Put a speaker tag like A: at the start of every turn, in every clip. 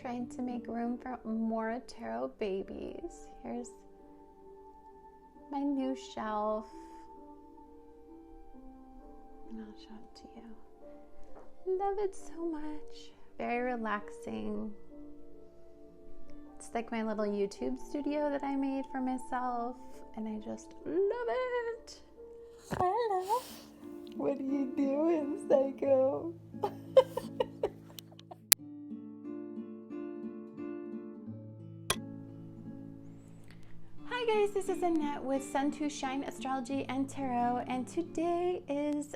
A: trying to make room for more tarot babies. Here's my new shelf. And I'll show it to you. Love it so much. Very relaxing. It's like my little YouTube studio that I made for myself, and I just love it. Hello. What are you doing, psycho? Hi guys, this is Annette with Sun to Shine Astrology and Tarot, and today is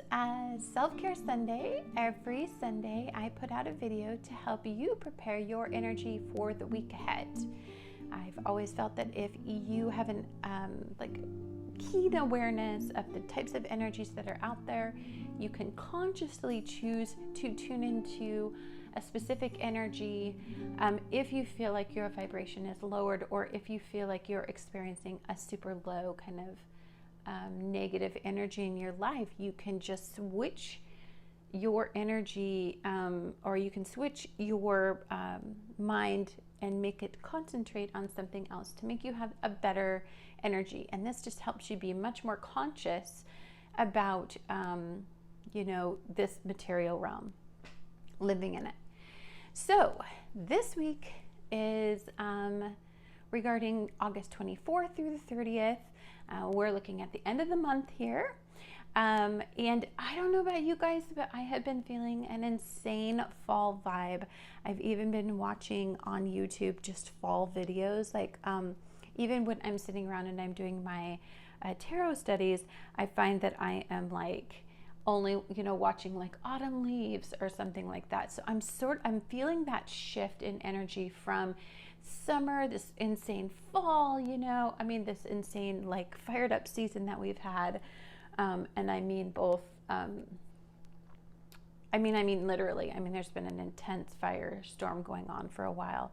A: Self-Care Sunday. Every Sunday I put out a video to help you prepare your energy for the week ahead. I've always felt that if you have an keen awareness of the types of energies that are out there, you can consciously choose to tune into a specific energy if you feel like your vibration is lowered, or if you feel like you're experiencing a super low kind of negative energy in your life. You can just switch your energy, or you can switch your mind and make it concentrate on something else to make you have a better energy. And this just helps you be much more conscious about this material realm, living in it. So this week is regarding August 24th through the 30th. We're looking at the end of the month here. And I don't know about you guys, but I have been feeling an insane fall vibe. I've even been watching on YouTube just fall videos. Even when I'm sitting around and I'm doing my tarot studies, I find that I am only watching autumn leaves or something like that. So I'm feeling that shift in energy from summer, this insane fall, this insane fired up season that we've had. And I mean both, literally, there's been an intense firestorm going on for a while.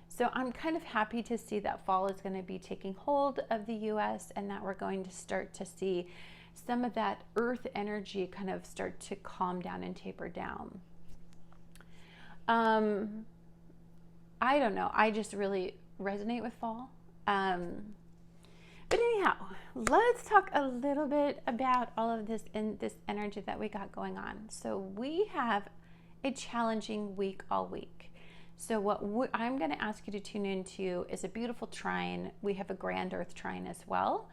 A: So I'm kind of happy to see that fall is going to be taking hold of the US, and that we're going to start to see some of that earth energy kind of start to calm down and taper down. I don't know. I just really resonate with fall. But anyhow, let's talk a little bit about all of this energy that we got going on. So we have a challenging week all week. So what I'm going to ask you to tune into is a beautiful trine. We have a Grand Earth Trine as well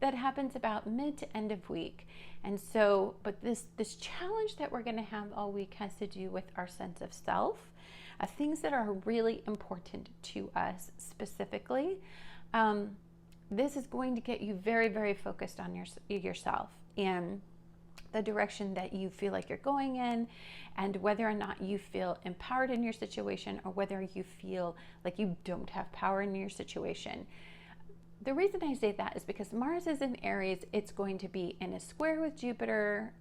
A: that happens about mid to end of week. And so, but this challenge that we're going to have all week has to do with our sense of self, things that are really important to us specifically. This is going to get you very, very focused on yourself and the direction that you feel like you're going in, and whether or not you feel empowered in your situation, or whether you feel like you don't have power in your situation. The reason I say that is because Mars is in Aries. It's going to be in a square with Jupiter,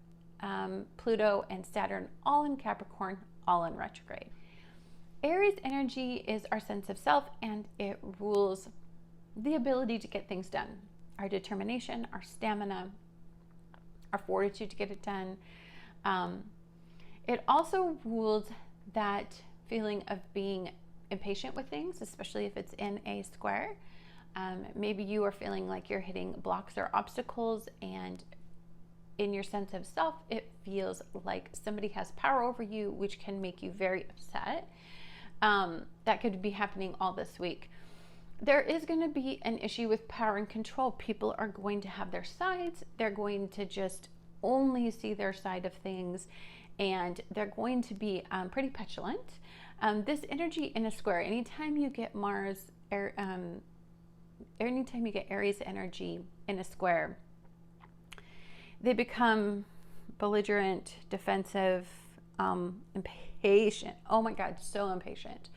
A: Pluto, and Saturn, all in Capricorn, all in retrograde. Aries energy is our sense of self, and it rules the ability to get things done, our determination, our stamina, our fortitude to get it done. It also rules that feeling of being impatient with things, especially if it's in a square. Maybe you are feeling like you're hitting blocks or obstacles, and in your sense of self, it feels like somebody has power over you, which can make you very upset. That could be happening all this week. There is going to be an issue with power and control. People are going to have their sides. They're going to just only see their side of things, and they're going to be pretty petulant. This energy in a square, anytime you get anytime you get Aries energy in a square, they become belligerent, defensive, impatient. Oh my God, so impatient.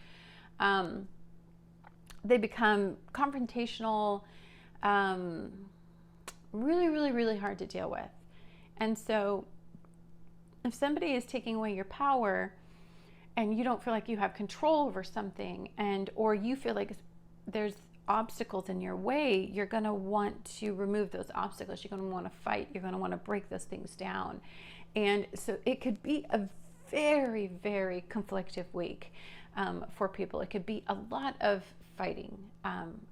A: They become confrontational, really, really, really hard to deal with. And so if somebody is taking away your power and you don't feel like you have control over something, or you feel like there's obstacles in your way, you're going to want to remove those obstacles. You're going to want to fight. You're going to want to break those things down. And so it could be a very, very conflictive week. for people. It could be a lot of fighting.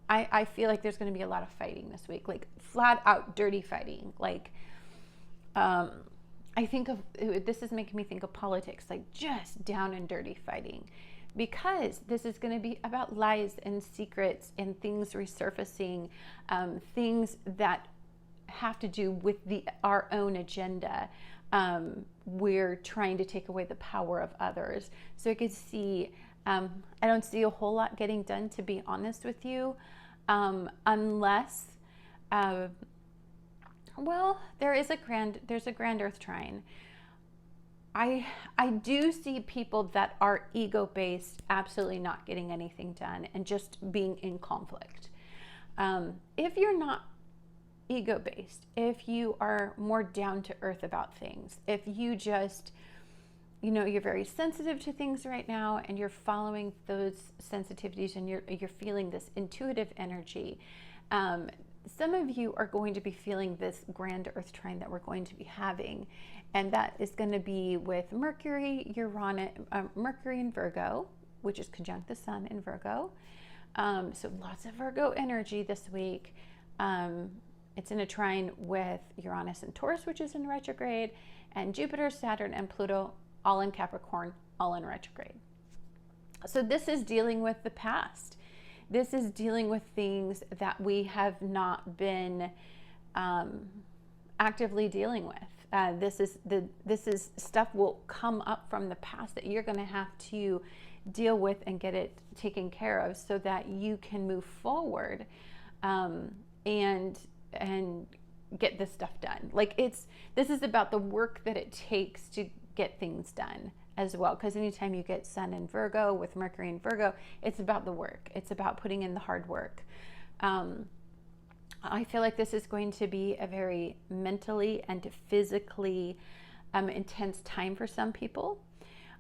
A: I feel like there's going to be a lot of fighting this week, like flat out dirty fighting. Like, I think of, this is making me think of politics, like just down and dirty fighting, because this is going to be about lies and secrets and things resurfacing, things that have to do with our own agenda. We're trying to take away the power of others. So I could see, I don't see a whole lot getting done, to be honest with you, unless, well, there's a Grand Earth Trine. I do see people that are ego-based absolutely not getting anything done and just being in conflict. If you're not ego-based, if you are more down to earth about things, if you just, you're very sensitive to things right now and you're following those sensitivities and you're feeling this intuitive energy, some of you are going to be feeling this Grand Earth Trine that we're going to be having, and that is going to be with Mercury, Mercury in Virgo, which is conjunct the Sun in Virgo. So lots of Virgo energy this week. It's in a trine with Uranus and Taurus, which is in retrograde, and Jupiter, Saturn, and Pluto, all in Capricorn, all in retrograde. So this is dealing with the past. This is dealing with things that we have not been actively dealing with. This is stuff will come up from the past that you're going to have to deal with and get it taken care of so that you can move forward and get this stuff done. Like this is about the work that it takes to get things done as well, because anytime you get Sun in Virgo with Mercury in Virgo, it's about the work. It's about putting in the hard work. I feel like this is going to be a very mentally and physically intense time for some people.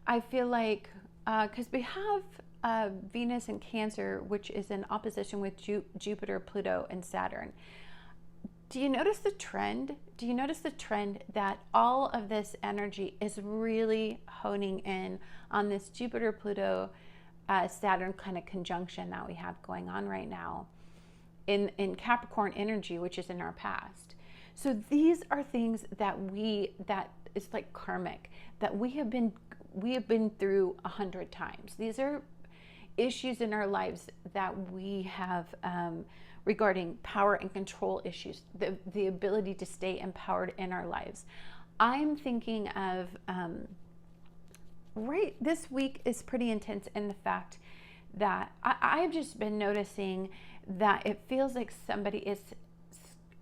A: I feel like, because we have Venus in Cancer, which is in opposition with Jupiter, Pluto, and Saturn. Do you notice the trend? Do you notice the trend that all of this energy is really honing in on this Jupiter, Pluto, Saturn kind of conjunction that we have going on right now in Capricorn energy, which is in our past. So these are things that it's like karmic, that we have been through 100 times. These are issues in our lives that we have regarding power and control issues, the ability to stay empowered in our lives. I'm thinking of, right, this week is pretty intense in the fact that I've just been noticing that it feels like somebody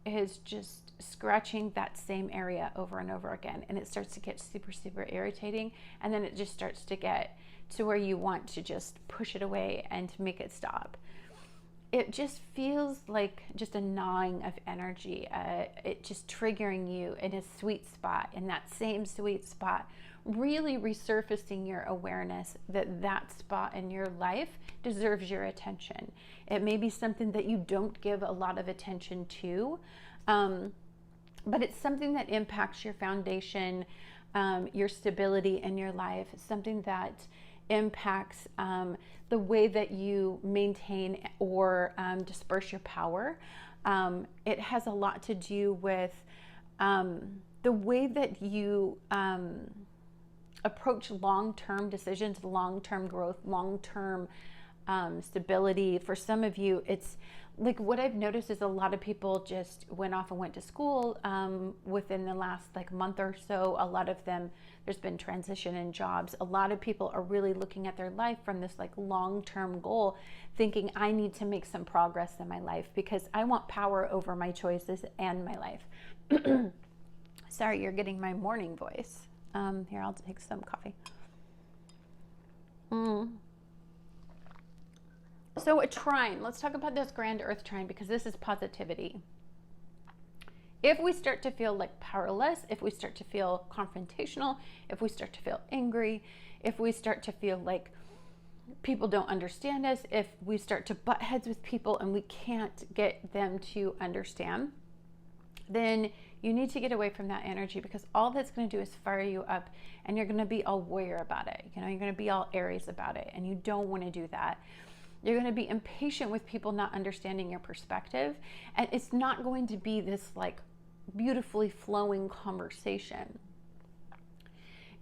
A: is just scratching that same area over and over again, and it starts to get super, super irritating, and then it just starts to get to where you want to just push it away and to make it stop. It just feels like just a gnawing of energy, it just triggering you in a sweet spot, in that same sweet spot, really resurfacing your awareness that spot in your life deserves your attention. It may be something that you don't give a lot of attention to, but it's something that impacts your foundation, your stability in your life, something that impacts the way that you maintain or disperse your power. It has a lot to do with the way that you approach long-term decisions, long-term growth, long-term stability. For some of you, it's like what I've noticed is a lot of people just went off and went to school within the last month or so. A lot of them, there's been transition in jobs. A lot of people are really looking at their life from this long-term goal, thinking I need to make some progress in my life because I want power over my choices and my life. Sorry, you're getting my morning voice. Here, I'll take some coffee. So a trine, let's talk about this Grand Earth Trine because this is positivity. If we start to feel powerless, if we start to feel confrontational, if we start to feel angry, if we start to feel like people don't understand us, if we start to butt heads with people and we can't get them to understand, then You need to get away from that energy, because all that's going to do is fire you up, and you're going to be all warrior about it. You know, you're going to be all Aries about it, and you don't want to do that. You're going to be impatient with people not understanding your perspective, and it's not going to be this like beautifully flowing conversation.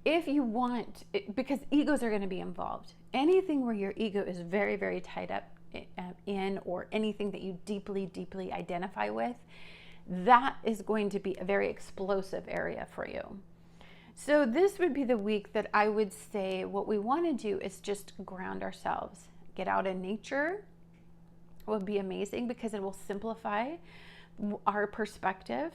A: If you want, because egos are going to be involved. Anything where your ego is very, very tied up in, or anything that you deeply, deeply identify with, that is going to be a very explosive area for you. So this would be the week that I would say what we want to do is just ground ourselves. Get out in nature would be amazing, because it will simplify our perspective,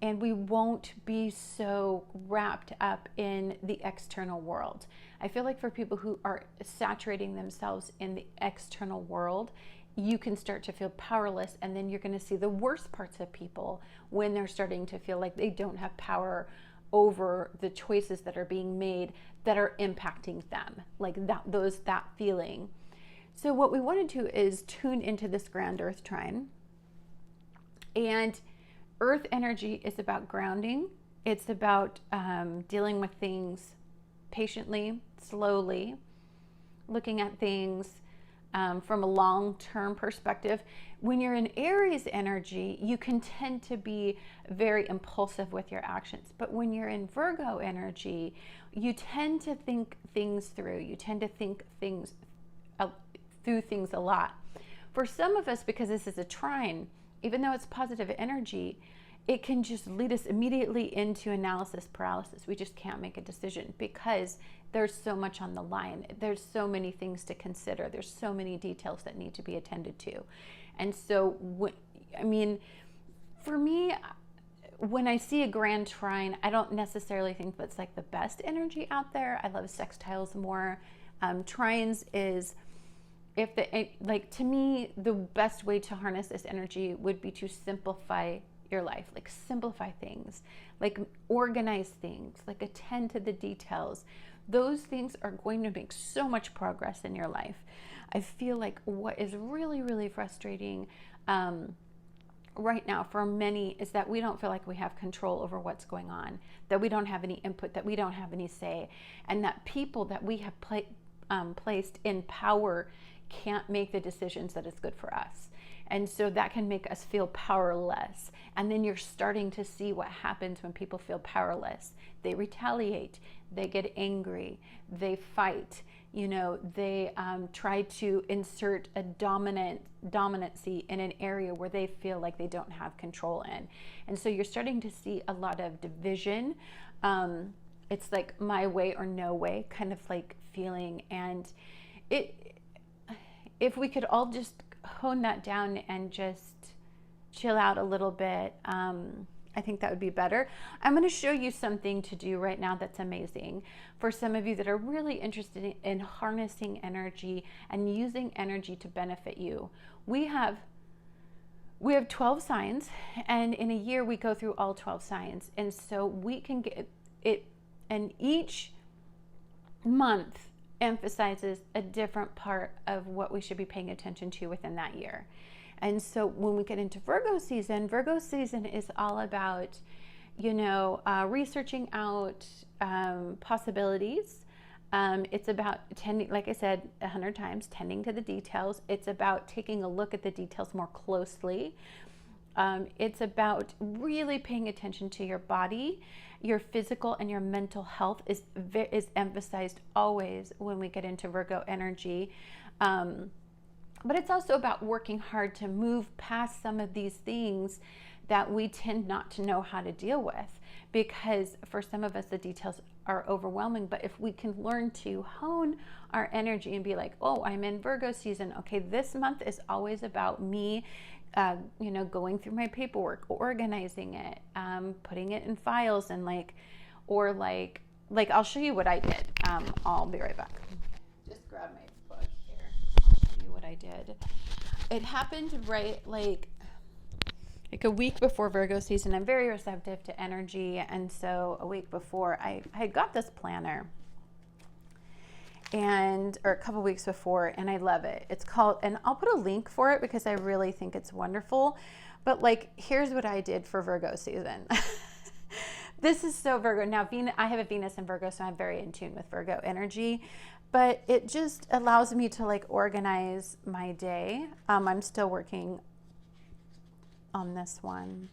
A: and we won't be so wrapped up in the external world. I feel like for people who are saturating themselves in the external world, you can start to feel powerless, and then you're going to see the worst parts of people when they're starting to feel like they don't have power over the choices that are being made that are impacting them, like that feeling. So what we want to do is tune into this Grand Earth Trine. And Earth energy is about grounding. It's about dealing with things patiently, slowly, looking at things from a long-term perspective. When you're in Aries energy, you can tend to be very impulsive with your actions. But when you're in Virgo energy, you tend to think things through. You tend to think things through things a lot. For some of us, because this is a trine, even though it's positive energy, it can just lead us immediately into analysis paralysis. We just can't make a decision because there's so much on the line. There's so many things to consider. There's so many details that need to be attended to. And so, for me, when I see a grand trine, I don't necessarily think that's like the best energy out there. I love sextiles more. Trines is, to me, the best way to harness this energy would be to simplify your life, like simplify things, like organize things, like attend to the details. Those things are going to make so much progress in your life. I feel like what is really, really frustrating right now for many is that we don't feel like we have control over what's going on, that we don't have any input, that we don't have any say, and that people that we have placed in power can't make the decisions that is good for us. And so that can make us feel powerless. And then you're starting to see what happens when people feel powerless. They retaliate, they get angry, they fight, they try to insert a dominancy in an area where they feel like they don't have control in. And so you're starting to see a lot of division. It's like my way or no way kind of like feeling. And if we could all just hone that down and just chill out a little bit, I think that would be better. I'm going to show you something to do right now that's amazing for some of you that are really interested in harnessing energy and using energy to benefit you. We have 12 signs, and in a year we go through all 12 signs, and so we can get it, and each month emphasizes a different part of what we should be paying attention to within that year. And so when we get into Virgo season is all about, researching out possibilities. It's about tending, like I said 100 times, tending to the details. It's about taking a look at the details more closely. It's about really paying attention to your body. Your physical and your mental health is emphasized always when we get into Virgo energy. But it's also about working hard to move past some of these things that we tend not to know how to deal with, because for some of us the details are overwhelming. But if we can learn to hone our energy and be like, oh, I'm in Virgo season. Okay, this month is always about me going through my paperwork, organizing it, putting it in files, and I'll show you what I did. I'll be right back. Just grab my book here. I'll show you what I did. It happened right like a week before Virgo season. I'm very receptive to energy, and so a week before I got this planner, or a couple weeks before, and I love it. It's called, and I'll put a link for it because I really think it's wonderful. But here's what I did for Virgo season. This is so Virgo. Now, I have a Venus in Virgo, so I'm very in tune with Virgo energy, but it just allows me to like organize my day. I'm still working on this one.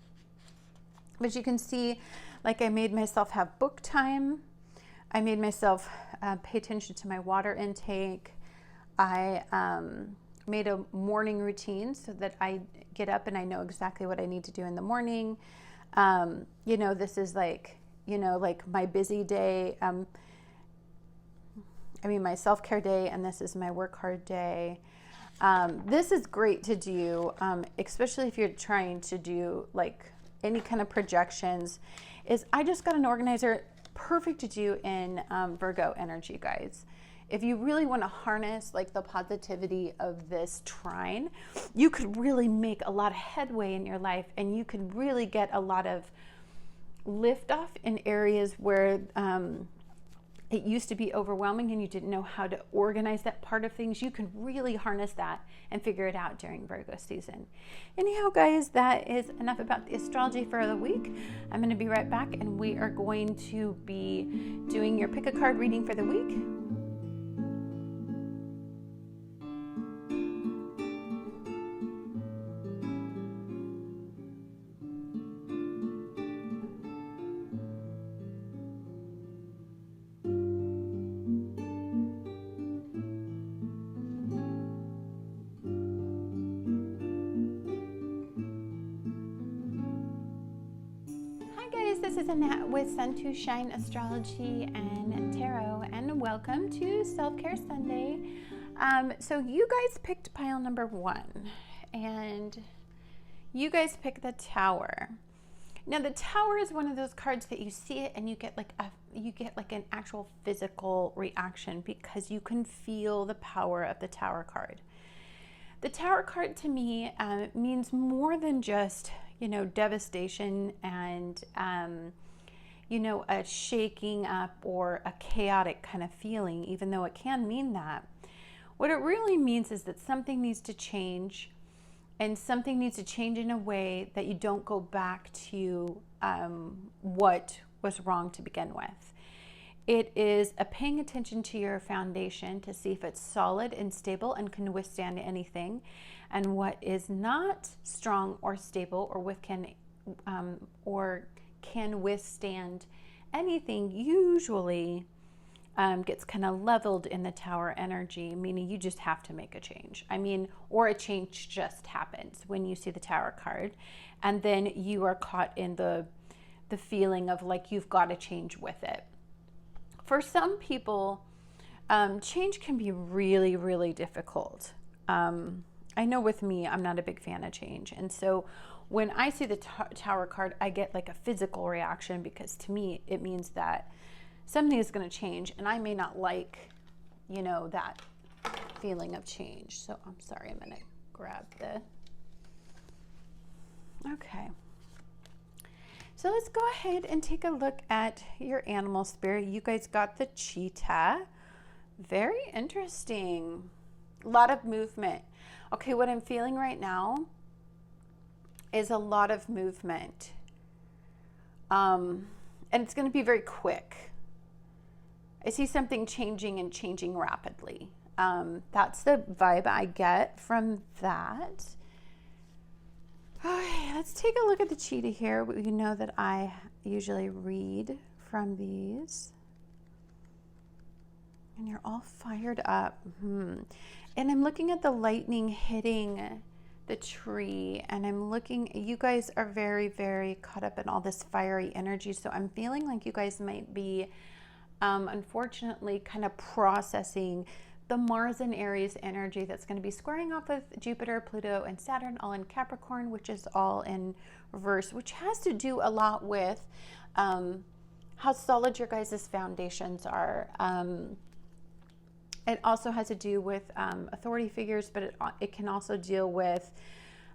A: But you can see, like, I made myself have book time. I made myself pay attention to my water intake. I made a morning routine so that I get up and I know exactly what I need to do in the morning. You know, this is like, you know, like my busy day. My self-care day, and this is my work hard day. This is great to do, especially if you're trying to do like any kind of projections. I just got an organizer, perfect to do in Virgo energy, guys. If you really want to harness like the positivity of this trine, you could really make a lot of headway in your life, and you could really get a lot of lift off in areas where it used to be overwhelming and you didn't know how to organize that part of things. You can really harness that and figure it out during Virgo season. Anyhow, guys, that is enough about the astrology for the week. I'm going to be right back, and we are going to be doing your pick a card reading for the week. This is Annette with Sun to Shine Astrology and Tarot, and welcome to Self-Care Sunday. So you guys picked pile number 1, and you guys picked the Tower. Now the Tower is one of those cards that you see it and you get like an actual physical reaction because you can feel the power of the Tower card. The Tower card to me means more than just, you know, devastation and, you know, a shaking up or a chaotic kind of feeling, even though it can mean that. What it really means is that something needs to change, and something needs to change in a way that you don't go back to what was wrong to begin with. It is a paying attention to your foundation to see if it's solid and stable and can withstand anything, and what is not strong or stable or can withstand anything usually gets kind of leveled in the Tower energy, meaning you just have to make a change. Or a change just happens when you see the Tower card, and then you are caught in the feeling of like you've got to change with it. For some people, change can be really, really difficult. I know with me, I'm not a big fan of change. And so when I see the Tower card, I get like a physical reaction, because to me, it means that something is going to change, and I may not like, you know, that feeling of change. So I'm sorry, I'm going to grab the, okay. So let's go ahead and take a look at your animal spirit. You guys got the cheetah. Very interesting. A lot of movement. Okay, what I'm feeling right now is a lot of movement. And it's going to be very quick. I see something changing and changing rapidly. That's the vibe I get from that. Okay, let's take a look at the cheetah here. You know that I usually read from these. And you're all fired up. And I'm looking at the lightning hitting the tree, and I'm looking, you guys are very, very caught up in all this fiery energy. So I'm feeling like you guys might be, unfortunately, kind of processing the Mars and Aries energy that's going to be squaring off with Jupiter, Pluto, and Saturn, all in Capricorn, which is all in reverse, which has to do a lot with how solid your guys' foundations are. It also has to do with authority figures, but it can also deal with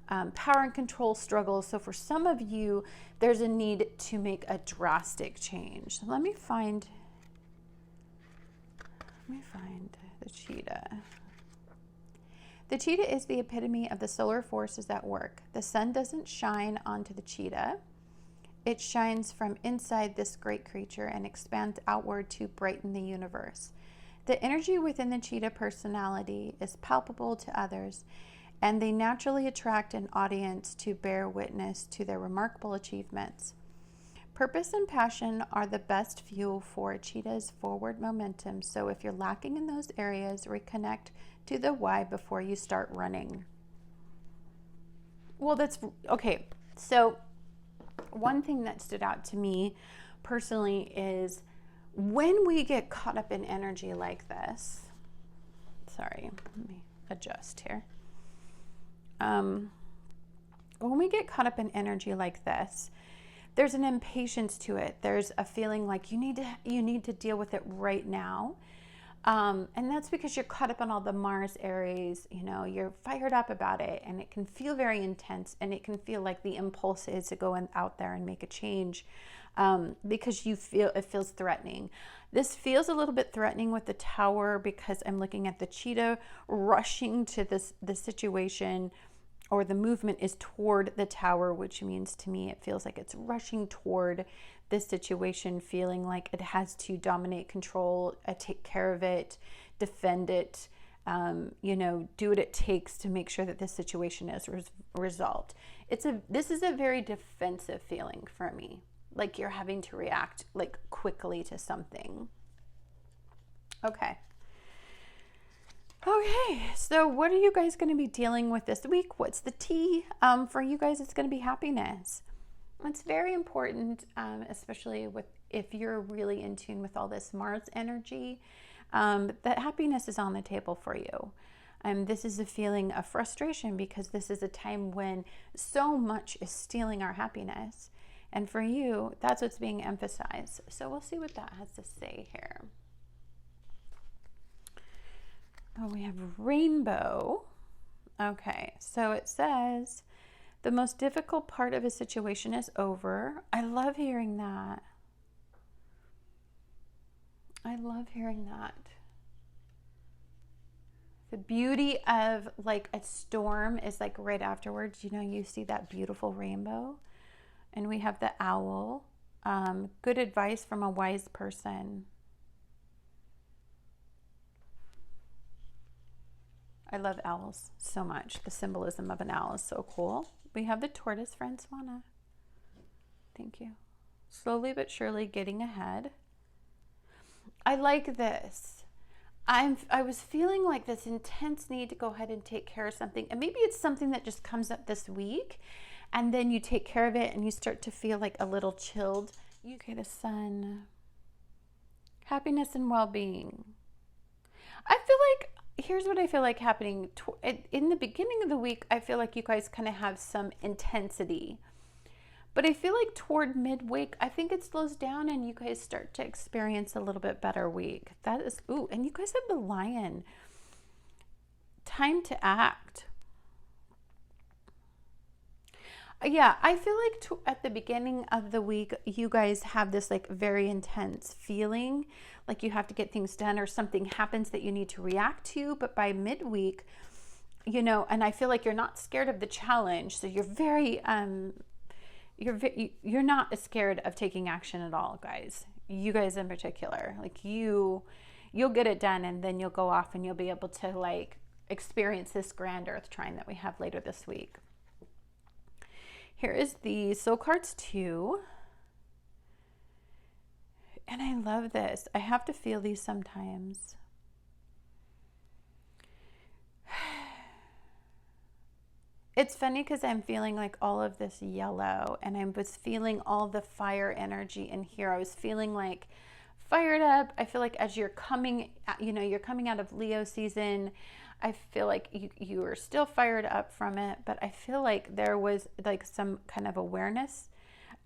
A: power and control struggles. So for some of you, there's a need to make a drastic change. So let me find the cheetah. The cheetah is the epitome of the solar forces at work. The sun doesn't shine onto the cheetah. it shines from inside this great creature and expands outward to brighten the universe. The energy within the cheetah personality is palpable to others, and they naturally attract an audience to bear witness to their remarkable achievements. Purpose and passion are the best fuel for a cheetah's forward momentum, so if you're lacking in those areas, reconnect to the why before you start running. Well, that's okay. So one thing that stood out to me personally is when we get caught up in energy like this, sorry, let me adjust here. When we get caught up in energy like this, there's an impatience to it. There's a feeling like you need to deal with it right now. And that's because you're caught up on all the Mars-Aries, you're fired up about it, and it can feel very intense, and it can feel like the impulse is to go out there and make a change, because it feels threatening. This feels a little bit threatening with the Tower because I'm looking at the cheetah rushing to the situation, or the movement is toward the Tower, which means to me it feels like it's rushing toward this situation, feeling like it has to dominate, control, take care of it, defend it, do what it takes to make sure that this situation is resolved. This is a very defensive feeling for me, like you're having to react like quickly to something. Okay, so what are you guys going to be dealing with this week? What's the tea? For you guys, it's going to be happiness. It's very important, especially if you're really in tune with all this Mars energy, that happiness is on the table for you. This is a feeling of frustration because this is a time when so much is stealing our happiness. And for you, that's what's being emphasized. So we'll see what that has to say here. Oh, we have rainbow. Okay, so it says, the most difficult part of a situation is over. I love hearing that. I love hearing that. The beauty of like a storm is like right afterwards, you see that beautiful rainbow. And we have the owl. Good advice from a wise person. I love owls so much. The symbolism of an owl is so cool. We have the tortoise, Francois. Thank you. Slowly but surely getting ahead. I like this. I was feeling like this intense need to go ahead and take care of something. And maybe it's something that just comes up this week. And then you take care of it and you start to feel like a little chilled. Okay, the sun. Happiness and well-being. I feel like, here's what I feel like happening. In the beginning of the week, I feel like you guys kind of have some intensity. But I feel like toward midweek, I think it slows down and you guys start to experience a little bit better week. That is, and you guys have the lion. Time to act. Yeah, I feel like at the beginning of the week, you guys have this like very intense feeling, like you have to get things done or something happens that you need to react to. But by midweek, and I feel like you're not scared of the challenge. So you're very, you're not scared of taking action at all, guys. You guys in particular, like you'll get it done, and then you'll go off and you'll be able to like experience this Grand Earth Trine that we have later this week. Here is the Soul Cards 2. And I love this. I have to feel these sometimes. It's funny because I'm feeling like all of this yellow, and I was feeling all the fire energy in here. I was feeling like fired up. I feel like as you're coming, you're coming out of Leo season, I feel like you are still fired up from it, but I feel like there was like some kind of awareness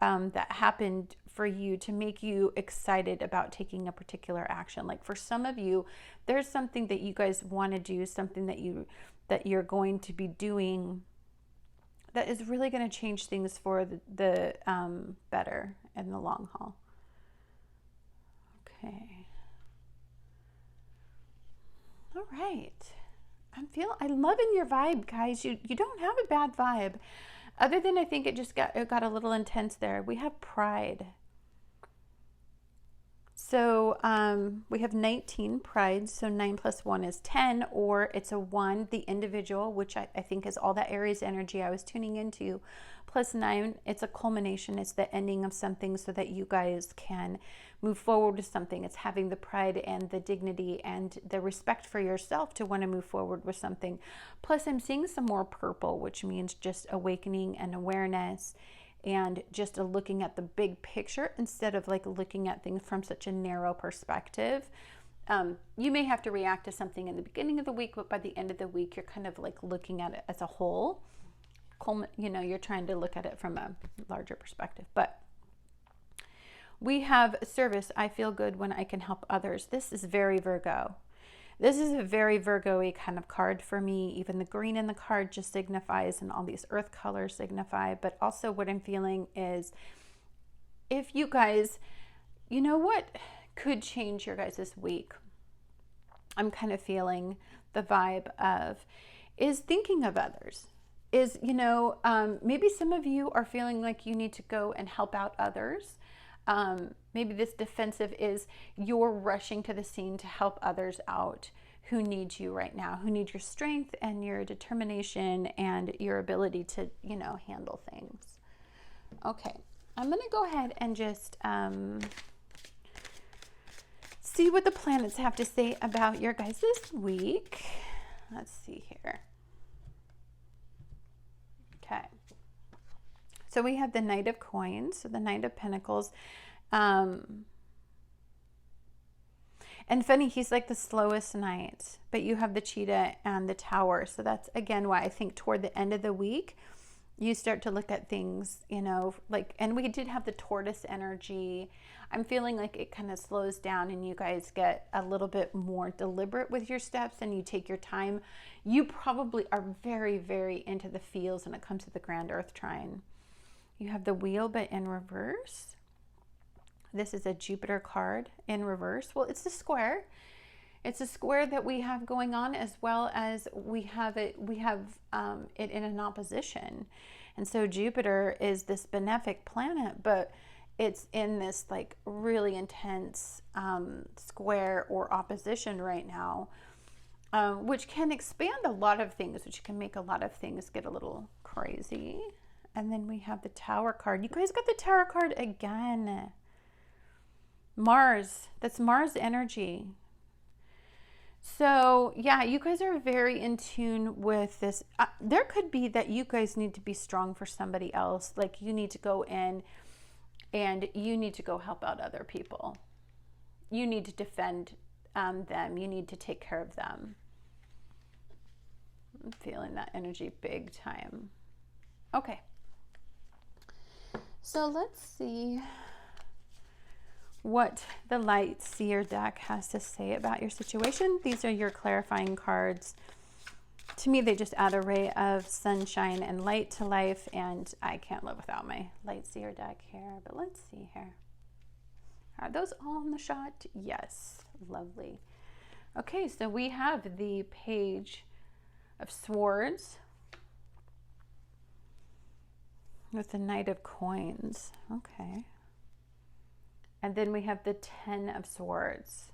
A: that happened for you to make you excited about taking a particular action. Like for some of you, there's something that you guys want to do, something that you're going to be doing that is really going to change things for the better in the long haul. Okay. All right. I'm loving your vibe, guys. You don't have a bad vibe. Other than I think it got a little intense there. We have pride. So we have 19 pride, so 9 plus 1 is 10, or it's a 1, the individual, which I think is all that Aries energy I was tuning into, plus 9, it's a culmination, it's the ending of something so that you guys can move forward with something. It's having the pride and the dignity and the respect for yourself to want to move forward with something. Plus I'm seeing some more purple, which means just awakening and awareness, and just looking at the big picture instead of like looking at things from such a narrow perspective. You may have to react to something in the beginning of the week, but by the end of the week, you're kind of like looking at it as a whole. You know, you're trying to look at it from a larger perspective. But we have service. I feel good when I can help others. This is very Virgo. This is a very Virgo-y kind of card for me. Even the green in the card just signifies, and all these earth colors signify. But also what I'm feeling is, if you guys, you know what could change your guys' week? I'm kind of feeling the vibe of, is thinking of others. Is, you know, maybe some of you are feeling like you need to go and help out others. Maybe this defensive is you're rushing to the scene to help others out who need you right now, who need your strength and your determination and your ability to, you know, handle things. Okay, I'm going to go ahead and just see what the planets have to say about your guys this week. Let's see here. Okay. So we have the Knight of Coins, so the Knight of Pentacles. And funny, he's like the slowest knight, but you have the cheetah and the tower. So that's, again, why I think toward the end of the week, you start to look at things, you know, like, and we did have the tortoise energy. I'm feeling like it kind of slows down and you guys get a little bit more deliberate with your steps and you take your time. You probably are very, very into the feels when it comes to the Grand Earth Trine. You have the wheel, but in reverse. This is a Jupiter card in reverse. Well, it's a square. It's a square that we have going on, as well as we have it in an opposition. And so Jupiter is this benefic planet, but it's in this like really intense square or opposition right now, which can expand a lot of things, which can make a lot of things get a little crazy. And then we have the Tower card. You guys got the Tower card again. Mars. That's Mars energy. So, yeah, you guys are very in tune with this. There could be that you guys need to be strong for somebody else. Like you need to go in and you need to go help out other people. You need to defend them. You need to take care of them. I'm feeling that energy big time. Okay. So let's see what the Light Seer deck has to say about your situation. These are your clarifying cards. To me, they just add a ray of sunshine and light to life, and I can't live without my Light Seer deck here. But let's see here. Are those all in the shot? Yes. Lovely. Okay, so we have the Page of Swords with the Knight of Coins. Okay. And then we have the Ten of Swords.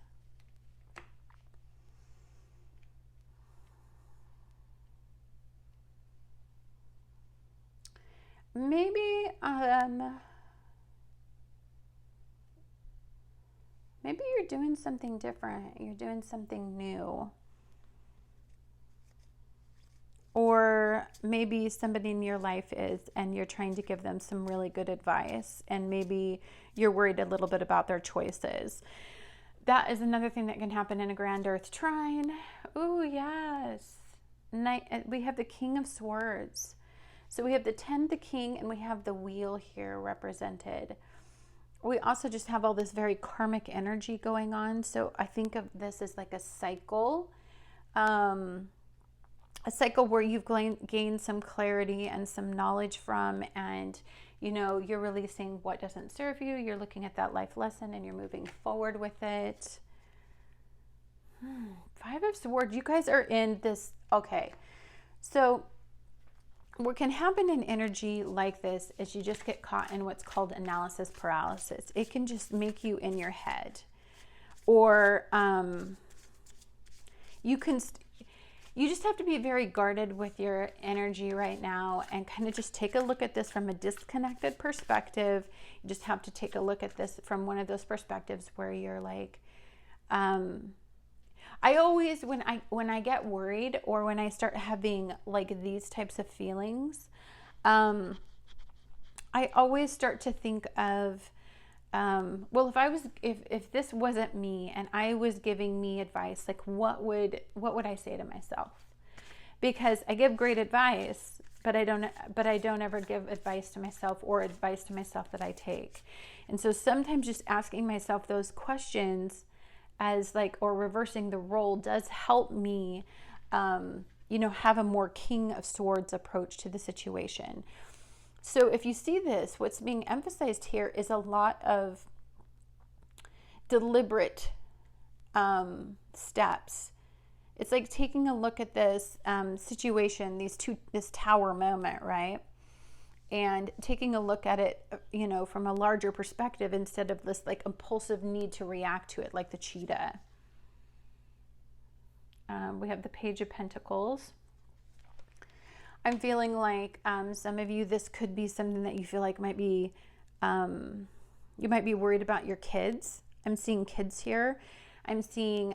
A: Maybe you're doing something different. You're doing something new. Or maybe somebody in your life is, and you're trying to give them some really good advice, and maybe you're worried a little bit about their choices. That is another thing that can happen in a Grand Earth Trine. Oh, yes. We have the King of Swords. So we have the 10, the King, and we have the Wheel here represented. We also just have all this very karmic energy going on. So I think of this as like a cycle. A cycle where you've gained some clarity and some knowledge from, and you know, you're releasing what doesn't serve you. You're looking at that life lesson and you're moving forward with it. Five of Swords. You guys are in this. Okay. So what can happen in energy like this is you just get caught in what's called analysis paralysis. It can just make you in your head, or you just have to be very guarded with your energy right now and kind of just take a look at this from a disconnected perspective. You just have to take a look at this from one of those perspectives where you're like, I always, when I get worried or when I start having like these types of feelings, I always start to think of, well, if this wasn't me and I was giving me advice, like what would I say to myself? Because I give great advice, but I don't ever give advice to myself or advice to myself that I take. And so sometimes just asking myself those questions as like, or reversing the role does help me, have a more King of Swords approach to the situation. So if you see this, what's being emphasized here is a lot of deliberate steps. It's like taking a look at this situation, this tower moment, right? And taking a look at it, from a larger perspective instead of this like impulsive need to react to it like the cheetah. We have the Page of Pentacles. I'm feeling like some of you, this could be something that you feel like might be, you might be worried about your kids. I'm seeing kids here. I'm seeing,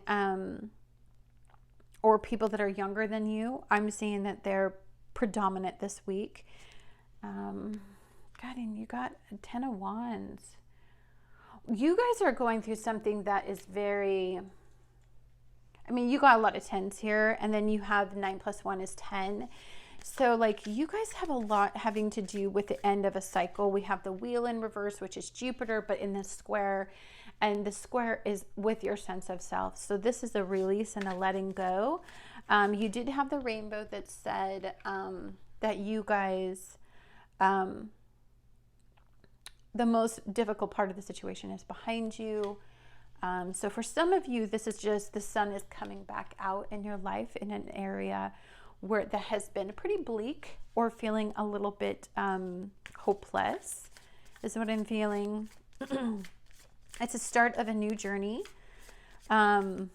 A: or people that are younger than you. I'm seeing that they're predominant this week. God, and you got a 10 of Wands. You guys are going through something that is very, you got a lot of 10s here, and then you have 9 plus 1 is 10. So like you guys have a lot having to do with the end of a cycle. We have the wheel in reverse, which is Jupiter, but in the square, and the square is with your sense of self. So this is a release and a letting go. You did have the rainbow that said that you guys, the most difficult part of the situation is behind you. So for some of you, this is just the sun is coming back out in your life in an area where that has been pretty bleak or feeling a little bit hopeless is what I'm feeling. It's a start of a new journey. Some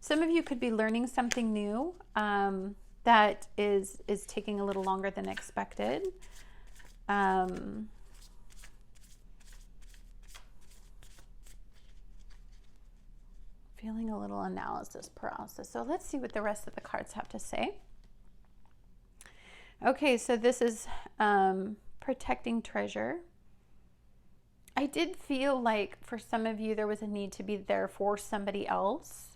A: of you could be learning something new that is taking a little longer than expected. Feeling a little analysis paralysis. So let's see what the rest of the cards have to say. Okay, so this is protecting treasure. I did feel like for some of you there was a need to be there for somebody else.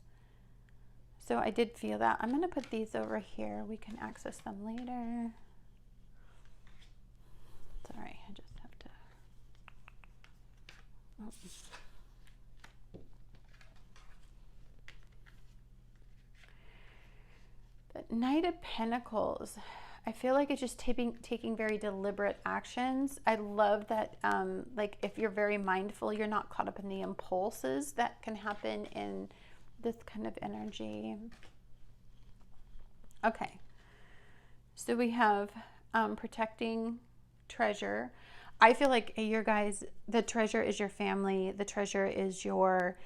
A: So I did feel that. I'm going to put these over here. We can access them later. Sorry, I just have to. Oh. The Knight of Pentacles. I feel like it's just taking very deliberate actions. I love that, like if you're very mindful, you're not caught up in the impulses that can happen in this kind of energy. Okay, so we have protecting treasure. I feel like your guys, the treasure is your family. The treasure is your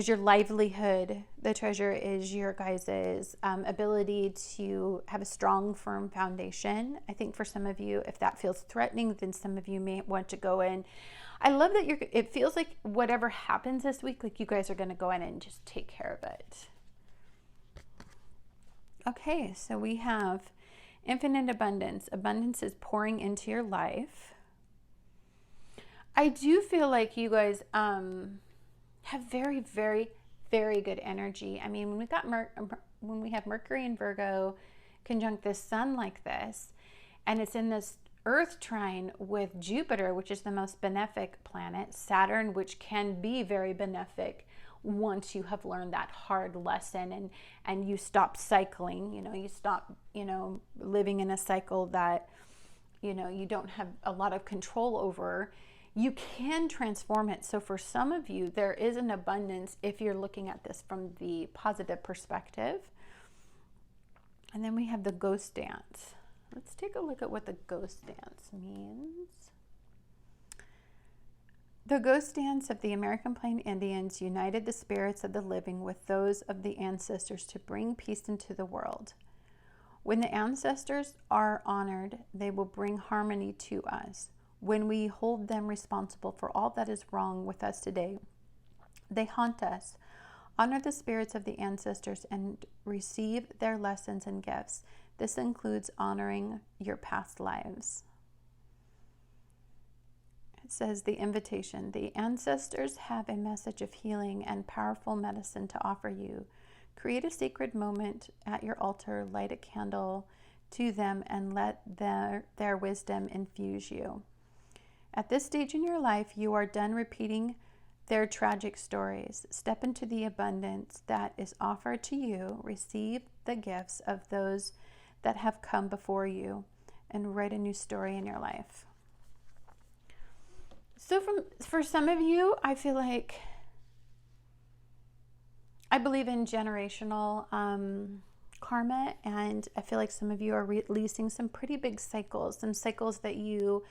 A: livelihood. The treasure is your guys' ability to have a strong, firm foundation. I think for some of you, if that feels threatening, then some of you may want to go in. I love that it feels like whatever happens this week, like you guys are going to go in and just take care of it. Okay, so we have infinite abundance. Abundance is pouring into your life. I do feel like you guys have very, very, very good energy. I mean, when we have Mercury and Virgo conjunct the sun like this, and it's in this Earth trine with Jupiter, which is the most benefic planet, Saturn, which can be very benefic once you have learned that hard lesson and you stop cycling, you stop, living in a cycle that, you don't have a lot of control over. You can transform it. So for some of you, there is an abundance if you're looking at this from the positive perspective. And then we have the ghost dance. Let's take a look at what the ghost dance means. The ghost dance of the American Plain Indians united the spirits of the living with those of the ancestors to bring peace into the world. When the ancestors are honored, they will bring harmony to us. When we hold them responsible for all that is wrong with us today, they haunt us. Honor the spirits of the ancestors and receive their lessons and gifts. This includes honoring your past lives. It says the invitation. The ancestors have a message of healing and powerful medicine to offer you. Create a sacred moment at your altar, light a candle to them, and let their wisdom infuse you. At this stage in your life, you are done repeating their tragic stories. Step into the abundance that is offered to you. Receive the gifts of those that have come before you and write a new story in your life. So for some of you, I feel like I believe in generational karma, and I feel like some of you are releasing some pretty big cycles, some cycles that you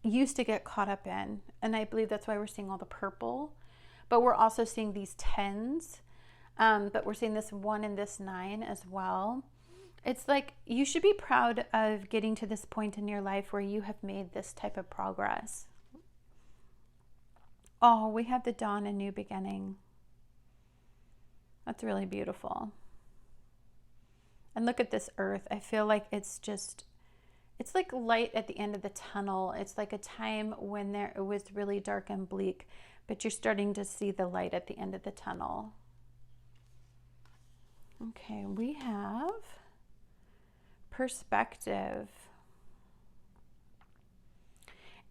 A: used to get caught up in. And I believe that's why we're seeing all the purple, but we're also seeing these 10s, but we're seeing this 1 and this 9 as well. It's like you should be proud of getting to this point in your life where you have made this type of progress. Oh, we have the dawn, a new beginning. That's really beautiful. And look at this earth. I feel like it's like light at the end of the tunnel. It's like a time when it was really dark and bleak, but you're starting to see the light at the end of the tunnel. Okay, we have perspective.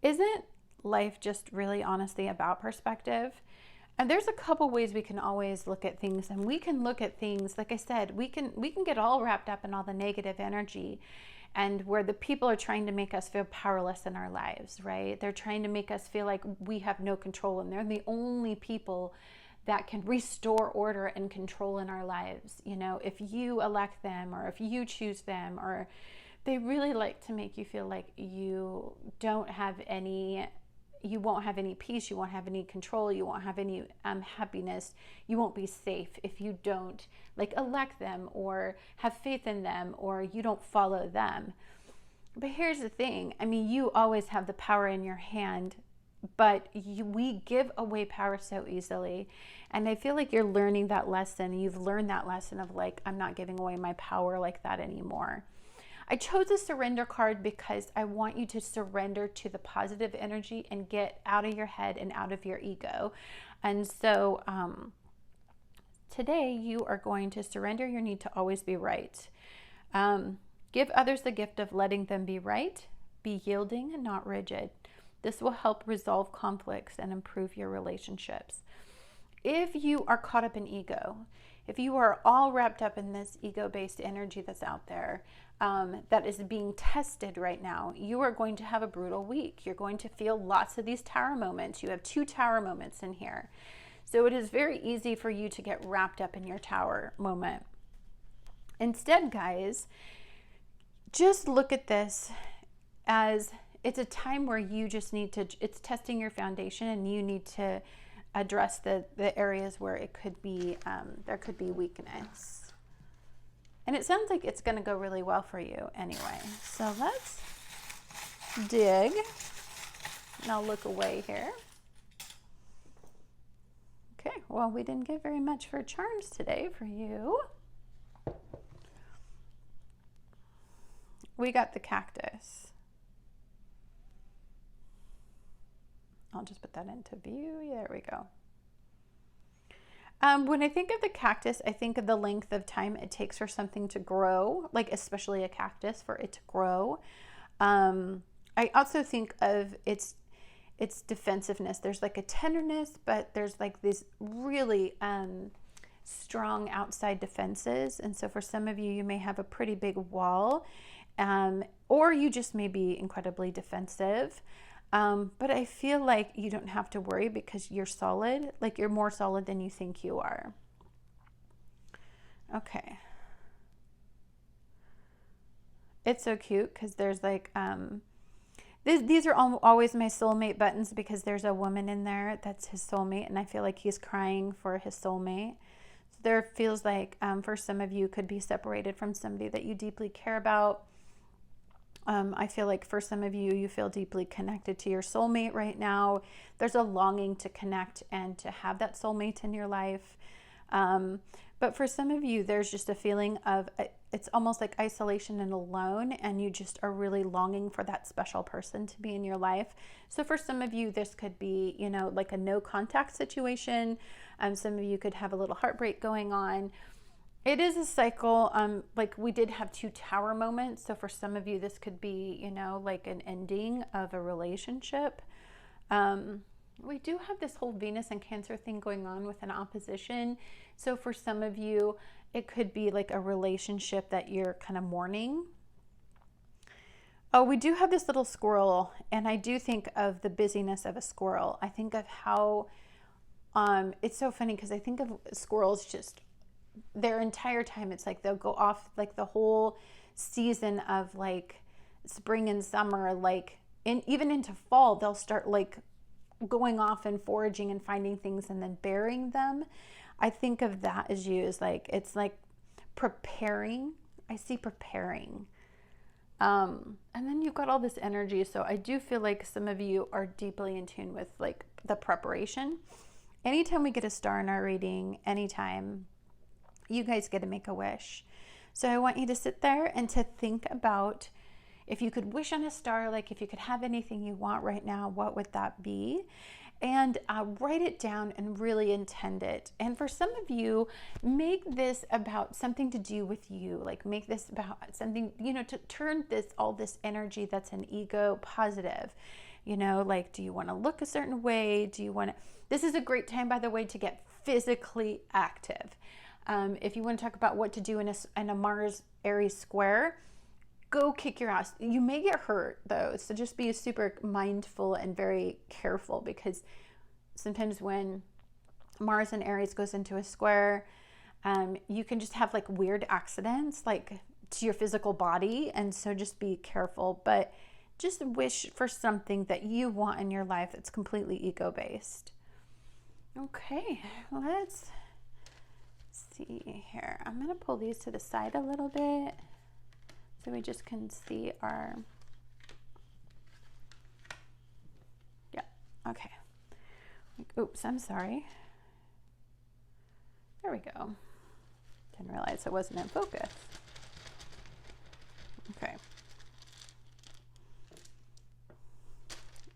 A: Isn't life just really honestly about perspective? And there's a couple ways we can always look at things, and we can look at things, like I said, we can get all wrapped up in all the negative energy, and where the people are trying to make us feel powerless in our lives, right? They're trying to make us feel like we have no control, and they're the only people that can restore order and control in our lives. You know, if you elect them or if you choose them, or they really like to make you feel like you don't have any, you won't have any peace, you won't have any control, you won't have any happiness, you won't be safe if you don't like elect them or have faith in them, or you don't follow them. But here's the thing, I mean, you always have the power in your hand, but we give away power so easily. And I feel like you're learning that lesson. You've learned that lesson of like, I'm not giving away my power like that anymore. I chose a surrender card because I want you to surrender to the positive energy and get out of your head and out of your ego. And so today you are going to surrender your need to always be right. Give others the gift of letting them be right. Be yielding and not rigid. This will help resolve conflicts and improve your relationships. If you are caught up in ego, if you are all wrapped up in this ego-based energy that's out there, that is being tested right now, you are going to have a brutal week. You're going to feel lots of these tower moments. You have 2 tower moments in here. So it is very easy for you to get wrapped up in your tower moment. Instead, guys, just look at this as it's a time where you just need to, it's testing your foundation, and you need to address the areas where it could be, there could be weakness. And it sounds like it's going to go really well for you anyway. So let's dig. And I'll look away here. Okay, well, we didn't get very much for charms today for you. We got the cactus. I'll just put that into view. There we go. When I think of the cactus, I think of the length of time it takes for something to grow, like especially a cactus, for it to grow. I also think of its defensiveness. There's like a tenderness, but there's like these really strong outside defenses. And so for some of you, you may have a pretty big wall, or you just may be incredibly defensive. But I feel like you don't have to worry because you're solid, like you're more solid than you think you are. Okay. It's so cute because there's like, these are always my soulmate buttons because there's a woman in there that's his soulmate, and I feel like he's crying for his soulmate. So there feels like for some of you could be separated from somebody that you deeply care about. I feel like for some of you, you feel deeply connected to your soulmate right now. There's a longing to connect and to have that soulmate in your life. But for some of you, there's just a feeling of, it's almost like isolation and alone, and you just are really longing for that special person to be in your life. So for some of you, this could be, you know, like a no contact situation. Some of you could have a little heartbreak going on. It is a cycle. Like we did have 2 tower moments. So for some of you, this could be, you know, like an ending of a relationship. We do have this whole Venus and Cancer thing going on with an opposition. So for some of you, it could be like a relationship that you're kind of mourning. Oh, we do have this little squirrel, and I do think of the busyness of a squirrel. I think of how, it's so funny because I think of squirrels just their entire time. It's like they'll go off like the whole season of like spring and summer, like even into fall, they'll start like going off and foraging and finding things and then burying them. I think of that as you as like, it's like preparing. I see preparing. And then you've got all this energy. So I do feel like some of you are deeply in tune with like the preparation. Anytime we get a star in our reading, anytime, you guys get to make a wish. So I want you to sit there and to think about if you could wish on a star, like if you could have anything you want right now, what would that be? And write it down and really intend it. And for some of you, make this about something to do with you. Like make this about something, you know, to turn all this energy that's an ego positive. You know, like, do you want to look a certain way? Do you want to, this is a great time, by the way, to get physically active. If you want to talk about what to do in a Mars-Aries square, go kick your ass. You may get hurt though, so just be super mindful and very careful, because sometimes when Mars and Aries goes into a square, you can just have like weird accidents like to your physical body, and so just be careful. But just wish for something that you want in your life that's completely ego-based. Okay, let's see here. I'm going to pull these to the side a little bit so we just can see our, yeah, okay. Oops, I'm sorry. There we go. Didn't realize it wasn't in focus. Okay.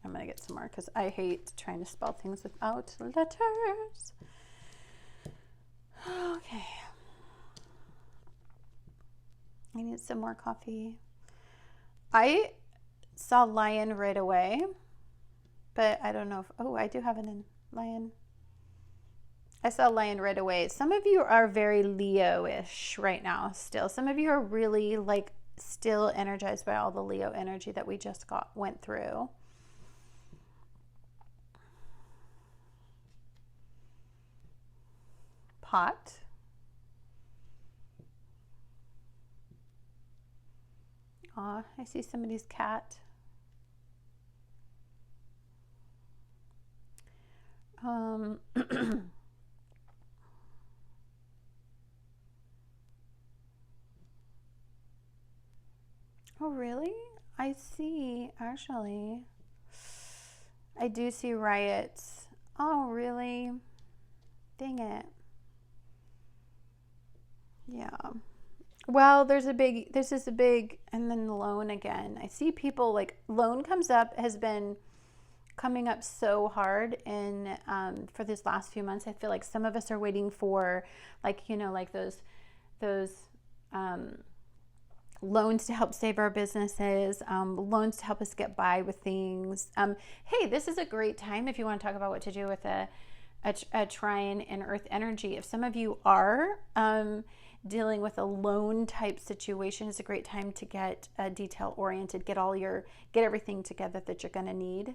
A: I'm going to get some more because I hate trying to spell things without letters. Okay. I need some more coffee. I saw lion right away, but I don't know if, oh, I do have it in lion. I saw lion right away. Some of you are very Leo-ish right now still. Some of you are really like still energized by all the Leo energy that we just went through. Pot. Aw, I see somebody's cat. Oh, really? I see, actually. I do see riots. Oh, really? Dang it. Yeah. Well, this is a big, and then loan again. I see people like loan comes up, has been coming up so hard in for this last few months. I feel like some of us are waiting for like, you know, like those loans to help save our businesses, loans to help us get by with things. Hey, this is a great time if you want to talk about what to do with a trine in earth energy. If some of you are dealing with a loan type situation, it's a great time to get detail oriented, get everything together that you're going to need.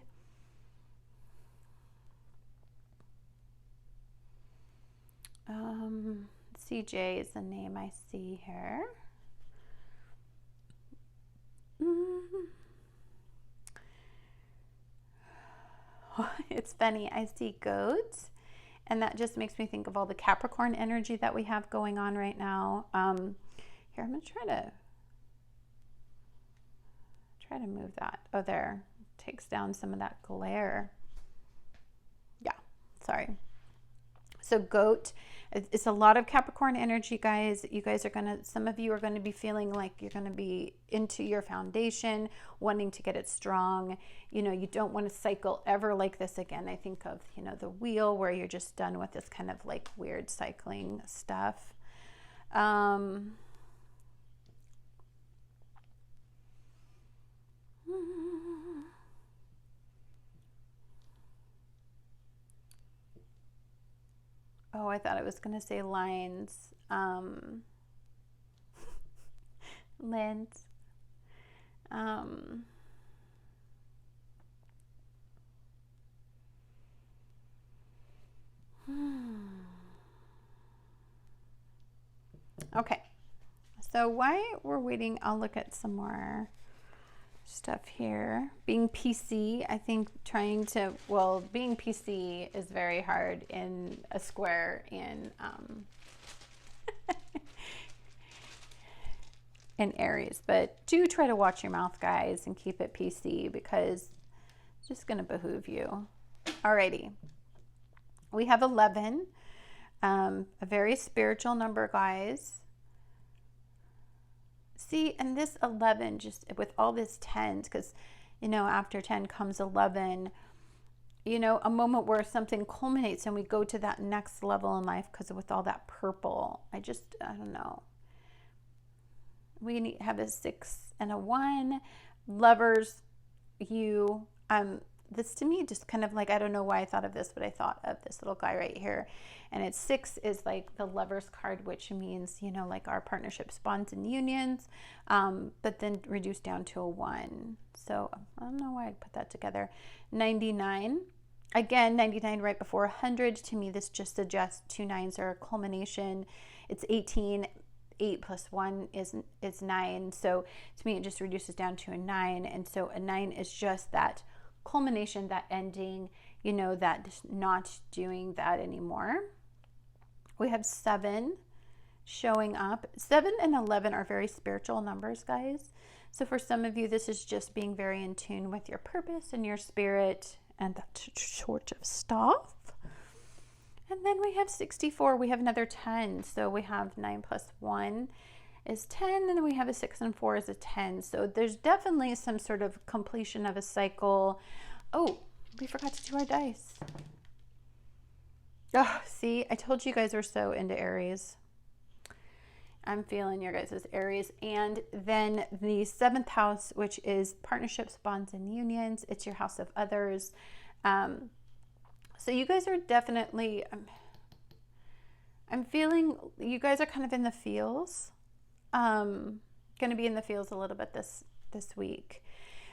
A: Let's CJ is the name I see here. It's funny, I see goats, and that just makes me think of all the Capricorn energy that we have going on right now. Here, I'm going to try to move that. Oh, there. Takes down some of that glare. Yeah, sorry. So goat, it's a lot of Capricorn energy, guys. You guys are some of you are going to be feeling like you're going to be into your foundation, wanting to get it strong. You know, you don't want to cycle ever like this again. I think of, you know, the wheel where you're just done with this kind of like weird cycling stuff. Oh, I thought I was going to say lines. Lens. Okay. So while we're waiting, I'll look at some more stuff here. Being PC, I think being PC is very hard in a square in in Aries, but do try to watch your mouth, guys, and keep it PC because it's just going to behoove you. Alrighty. We have 11, a very spiritual number, guys. See, and this 11, just with all this 10s, because, you know, after 10 comes 11, you know, a moment where something culminates and we go to that next level in life because with all that purple, I don't know. We have a 6 and a 1. Lovers, this to me just kind of like, I don't know why I thought of this, but I thought of this little guy right here. And it's 6 is like the Lovers card, which means, you know, like our partnerships, bonds, and unions, but then reduced down to a 1. So I don't know why I put that together. 99. Again, 99 right before 100. To me, this just suggests 2 9s are a culmination. It's 18. 8 plus 1 is 9. So to me, it just reduces down to a 9. And so a 9 is just that culmination, that ending, you know, that just not doing that anymore. We have 7 showing up. 7 and 11 are very spiritual numbers, guys. So for some of you, this is just being very in tune with your purpose and your spirit and that sort of stuff. And then we have 64. We have another 10. So we have 9 plus 1 is 10. And then we have a 6 and 4 is a 10. So there's definitely some sort of completion of a cycle. Oh, we forgot to do our dice. Oh, see, I told you guys were so into Aries. I'm feeling your guys' Aries. And then the 7th house, which is partnerships, bonds, and unions. It's your house of others. So you guys are definitely, I'm feeling you guys are kind of in the feels. Going to be in the feels a little bit this week.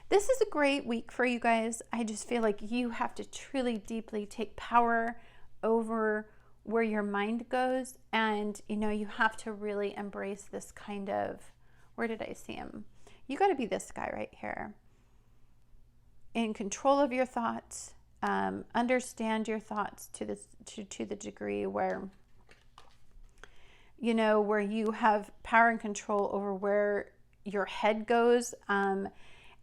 A: This is a great week for you guys. I just feel like you have to truly deeply take power over where your mind goes, and you know, you have to really embrace this kind of, where did I see him? You got to be this guy right here, in control of your thoughts. Understand your thoughts to the degree where, you know, where you have power and control over where your head goes,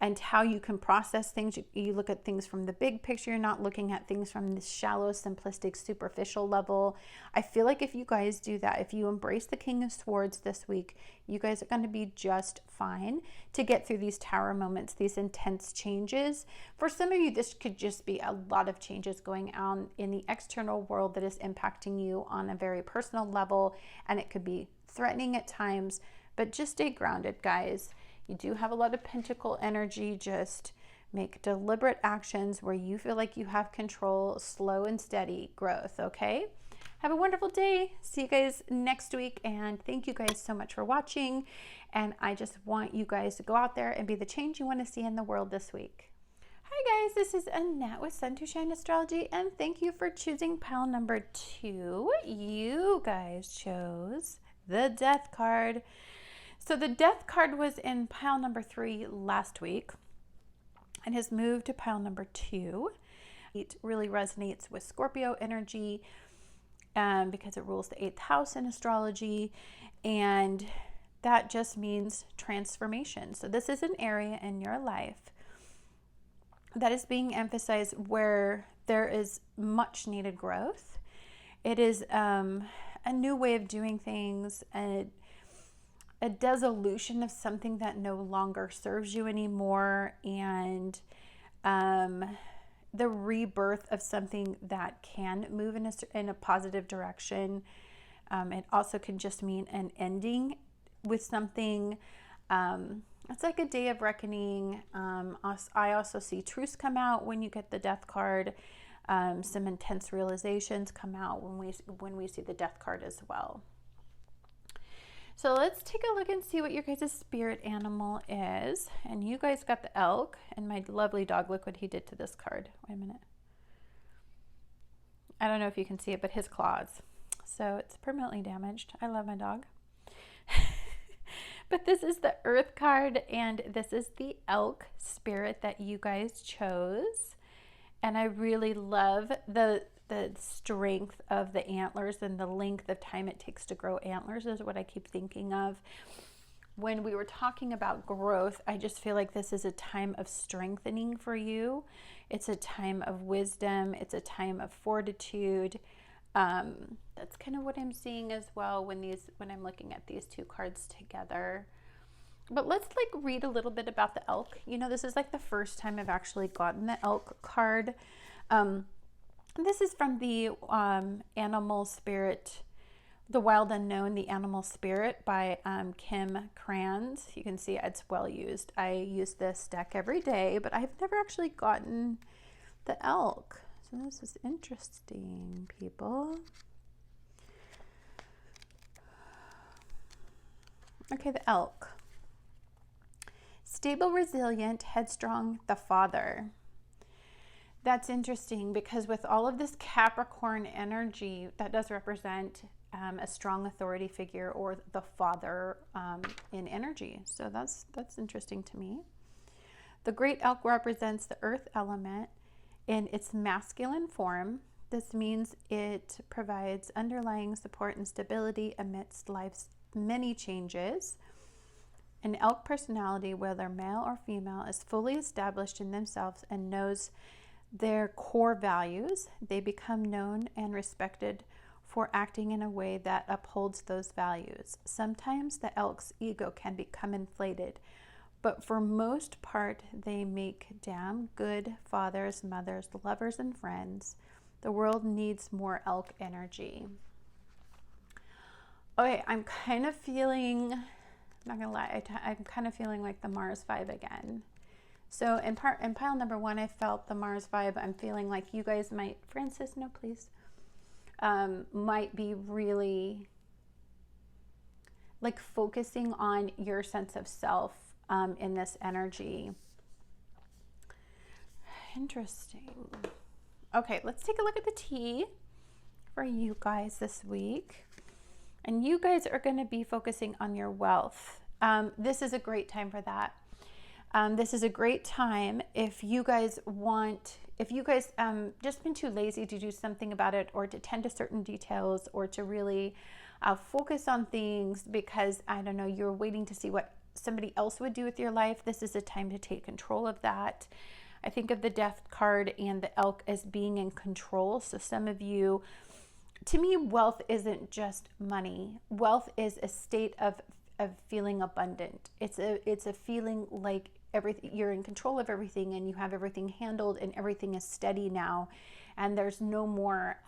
A: and how you can process things. You look at things from the big picture. You're not looking at things from this shallow, simplistic, superficial level. I feel like if you guys do that, if you embrace the King of Swords this week, you guys are going to be just fine to get through these tower moments, these intense changes. For some of you, this could just be a lot of changes going on in the external world that is impacting you on a very personal level, and it could be threatening at times, but just stay grounded, guys. You do have a lot of pentacle energy. Just make deliberate actions where you feel like you have control, slow and steady growth, okay? Have a wonderful day. See you guys next week, and thank you guys so much for watching. And I just want you guys to go out there and be the change you want to see in the world this week. Hi guys, this is Annette with Sun to Shine Astrology, and thank you for choosing pile number 2. You guys chose the Death card. So the Death card was in pile number 3 last week and has moved to pile number 2. It really resonates with Scorpio energy because it rules the 8th house in astrology, and that just means transformation. So this is an area in your life that is being emphasized where there is much needed growth. It is a new way of doing things, a dissolution of something that no longer serves you anymore, and the rebirth of something that can move in a positive direction. It also can just mean an ending with something. It's like a day of reckoning. I also see truths come out when you get the Death card. Some intense realizations come out when we see the Death card as well. So let's take a look and see what your guys' spirit animal is. And you guys got the elk, and my lovely dog, look what he did to this card. Wait a minute. I don't know if you can see it, but his claws. So it's permanently damaged. I love my dog. But this is the Earth card, and this is the elk spirit that you guys chose. And I really love the strength of the antlers and the length of time it takes to grow antlers is what I keep thinking of. When we were talking about growth, I just feel like this is a time of strengthening for you. It's a time of wisdom. It's a time of fortitude. That's kind of what I'm seeing as well when I'm looking at these two cards together. But let's read a little bit about the elk. You know, this is like the first time I've actually gotten the elk card. This is from the Animal Spirit, The Wild Unknown, The Animal Spirit by Kim Kranz. You can see it's well used. I use this deck every day, but I've never actually gotten the elk. So this is interesting, people. Okay, the elk. Stable, resilient, headstrong, the father. That's interesting because with all of this Capricorn energy, that does represent a strong authority figure or the father in energy. So that's interesting to me. The great elk represents the earth element in its masculine form. This means it provides underlying support and stability amidst life's many changes. An elk personality, whether male or female, is fully established in themselves and knows their core values. They become known and respected for acting in a way that upholds those values. Sometimes the elk's ego can become inflated, but for most part, they make damn good fathers, mothers, lovers, and friends. The world needs more elk energy. Okay, I'm kind of feeling, I'm not gonna lie, I'm kind of feeling like the Mars vibe again. So in pile number 1, I felt the Mars vibe. I'm feeling like you guys might, Francis, no please, might be really like focusing on your sense of self in this energy. Interesting. Okay, let's take a look at the tea for you guys this week. And you guys are going to be focusing on your wealth. This is a great time for that. This is a great time if you guys just been too lazy to do something about it, or to tend to certain details, or to really focus on things because, I don't know, you're waiting to see what somebody else would do with your life. This is a time to take control of that. I think of the Death card and the elk as being in control. So some of you, to me, wealth isn't just money. Wealth is a state of feeling abundant. It's a feeling like everything, you're in control of everything and you have everything handled and everything is steady now, and there's no more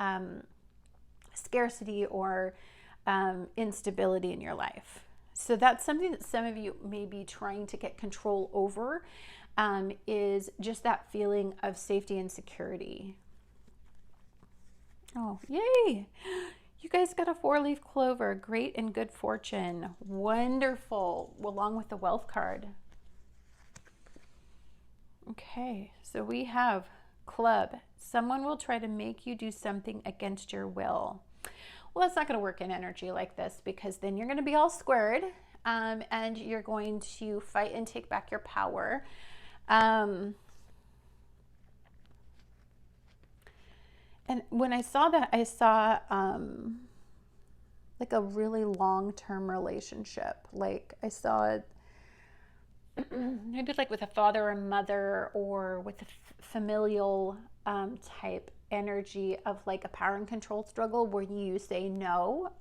A: scarcity or instability in your life. So that's something that some of you may be trying to get control over, is just that feeling of safety and security. Oh, yay! You guys got a 4-leaf clover. Great and good fortune. Wonderful. Along with the wealth card. Okay, so we have Club. Someone will try to make you do something against your will. Well, that's not going to work in energy like this, because then you're going to be all squared, and you're going to fight and take back your power. And when I saw that, I saw like a really long-term relationship. Like I saw it maybe like with a father or mother, or with a familial type energy of like a power and control struggle where you say no.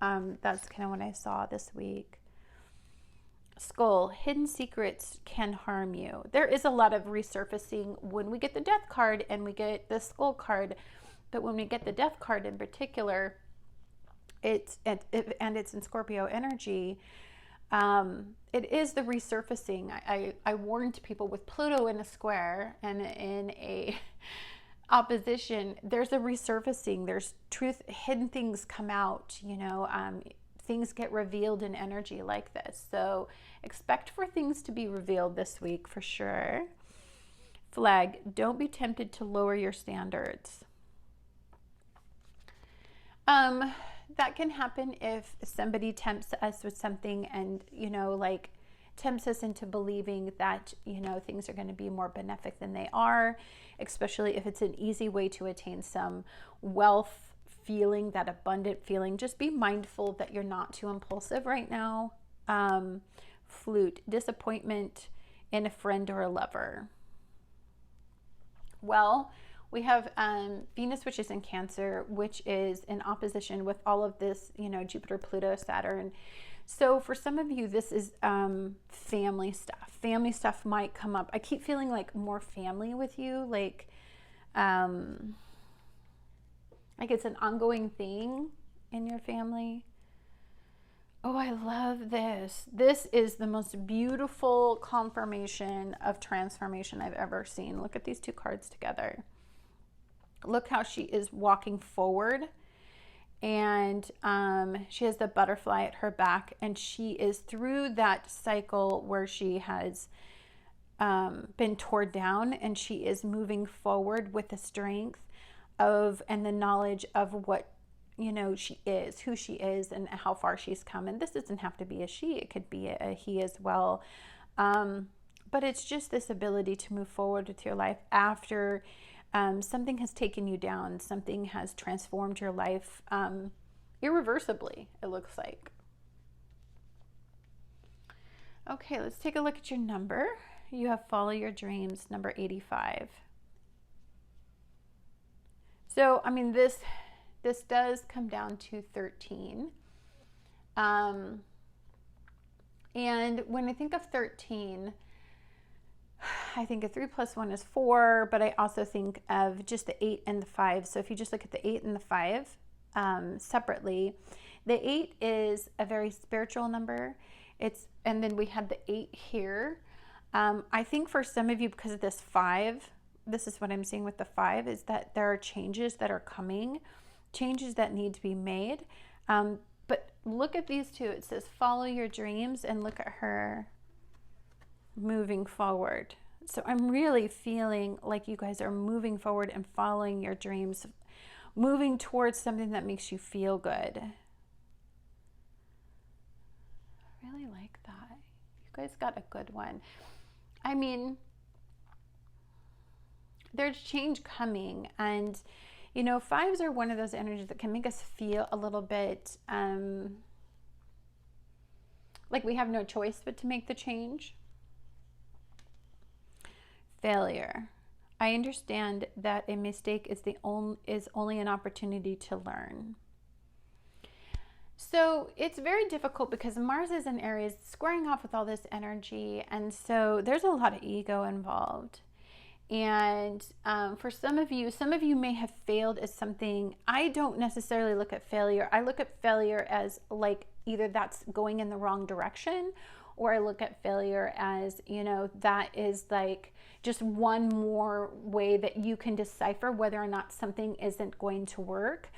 A: That's kind of what I saw this week. Skull, hidden secrets can harm you. There is a lot of resurfacing when we get the death card and we get the skull card, but when we get the death card in particular, it's in Scorpio energy. It is the resurfacing. I warned people with Pluto in a square and in a opposition, there's a resurfacing. There's truth, hidden things come out, things get revealed in energy like this. So expect for things to be revealed this week for sure. Flag, don't be tempted to lower your standards. That can happen if somebody tempts us with something and, like tempts us into believing that, things are going to be more benefic than they are, especially if it's an easy way to attain some wealth feeling, that abundant feeling. Just be mindful that you're not too impulsive right now. Flute, disappointment in a friend or a lover. Well, we have Venus, which is in Cancer, which is in opposition with all of this, Jupiter, Pluto, Saturn. So for some of you, this is family stuff. Family stuff might come up. I keep feeling like more family with you, like it's an ongoing thing in your family. Oh, I love this. This is the most beautiful confirmation of transformation I've ever seen. Look at these two cards together. Look how she is walking forward, and she has the butterfly at her back, and she is through that cycle where she has been torn down, and she is moving forward with the strength of and the knowledge of what she is, who she is, and how far she's come. And this doesn't have to be a she, it could be a he as well. But it's just this ability to move forward with your life after something has taken you down, something has transformed your life irreversibly, it looks like. Okay, let's take a look at your number. You have Follow Your Dreams, number 85. So, this does come down to 13. And when I think of 13, I think a 3 + 1 is 4, but I also think of just the 8 and the 5. So if you just look at the 8 and the 5 separately, the 8 is a very spiritual number. And then we had the 8 here. I think for some of you, because of this 5, this is what I'm seeing with the 5, is that there are changes that are coming, changes that need to be made. But look at these two. It says follow your dreams, and look at her moving forward. So I'm really feeling like you guys are moving forward and following your dreams, moving towards something that makes you feel good. I really like that. You guys got a good one. There's change coming, and 5s are one of those energies that can make us feel a little bit like we have no choice but to make the change. Failure. I understand that a mistake is only an opportunity to learn. So it's very difficult because Mars is in Aries, squaring off with all this energy, and so there's a lot of ego involved. And for some of you may have failed as something. I don't necessarily look at failure. I look at failure as like either that's going in the wrong direction, or I look at failure as, that is like just one more way that you can decipher whether or not something isn't going to work.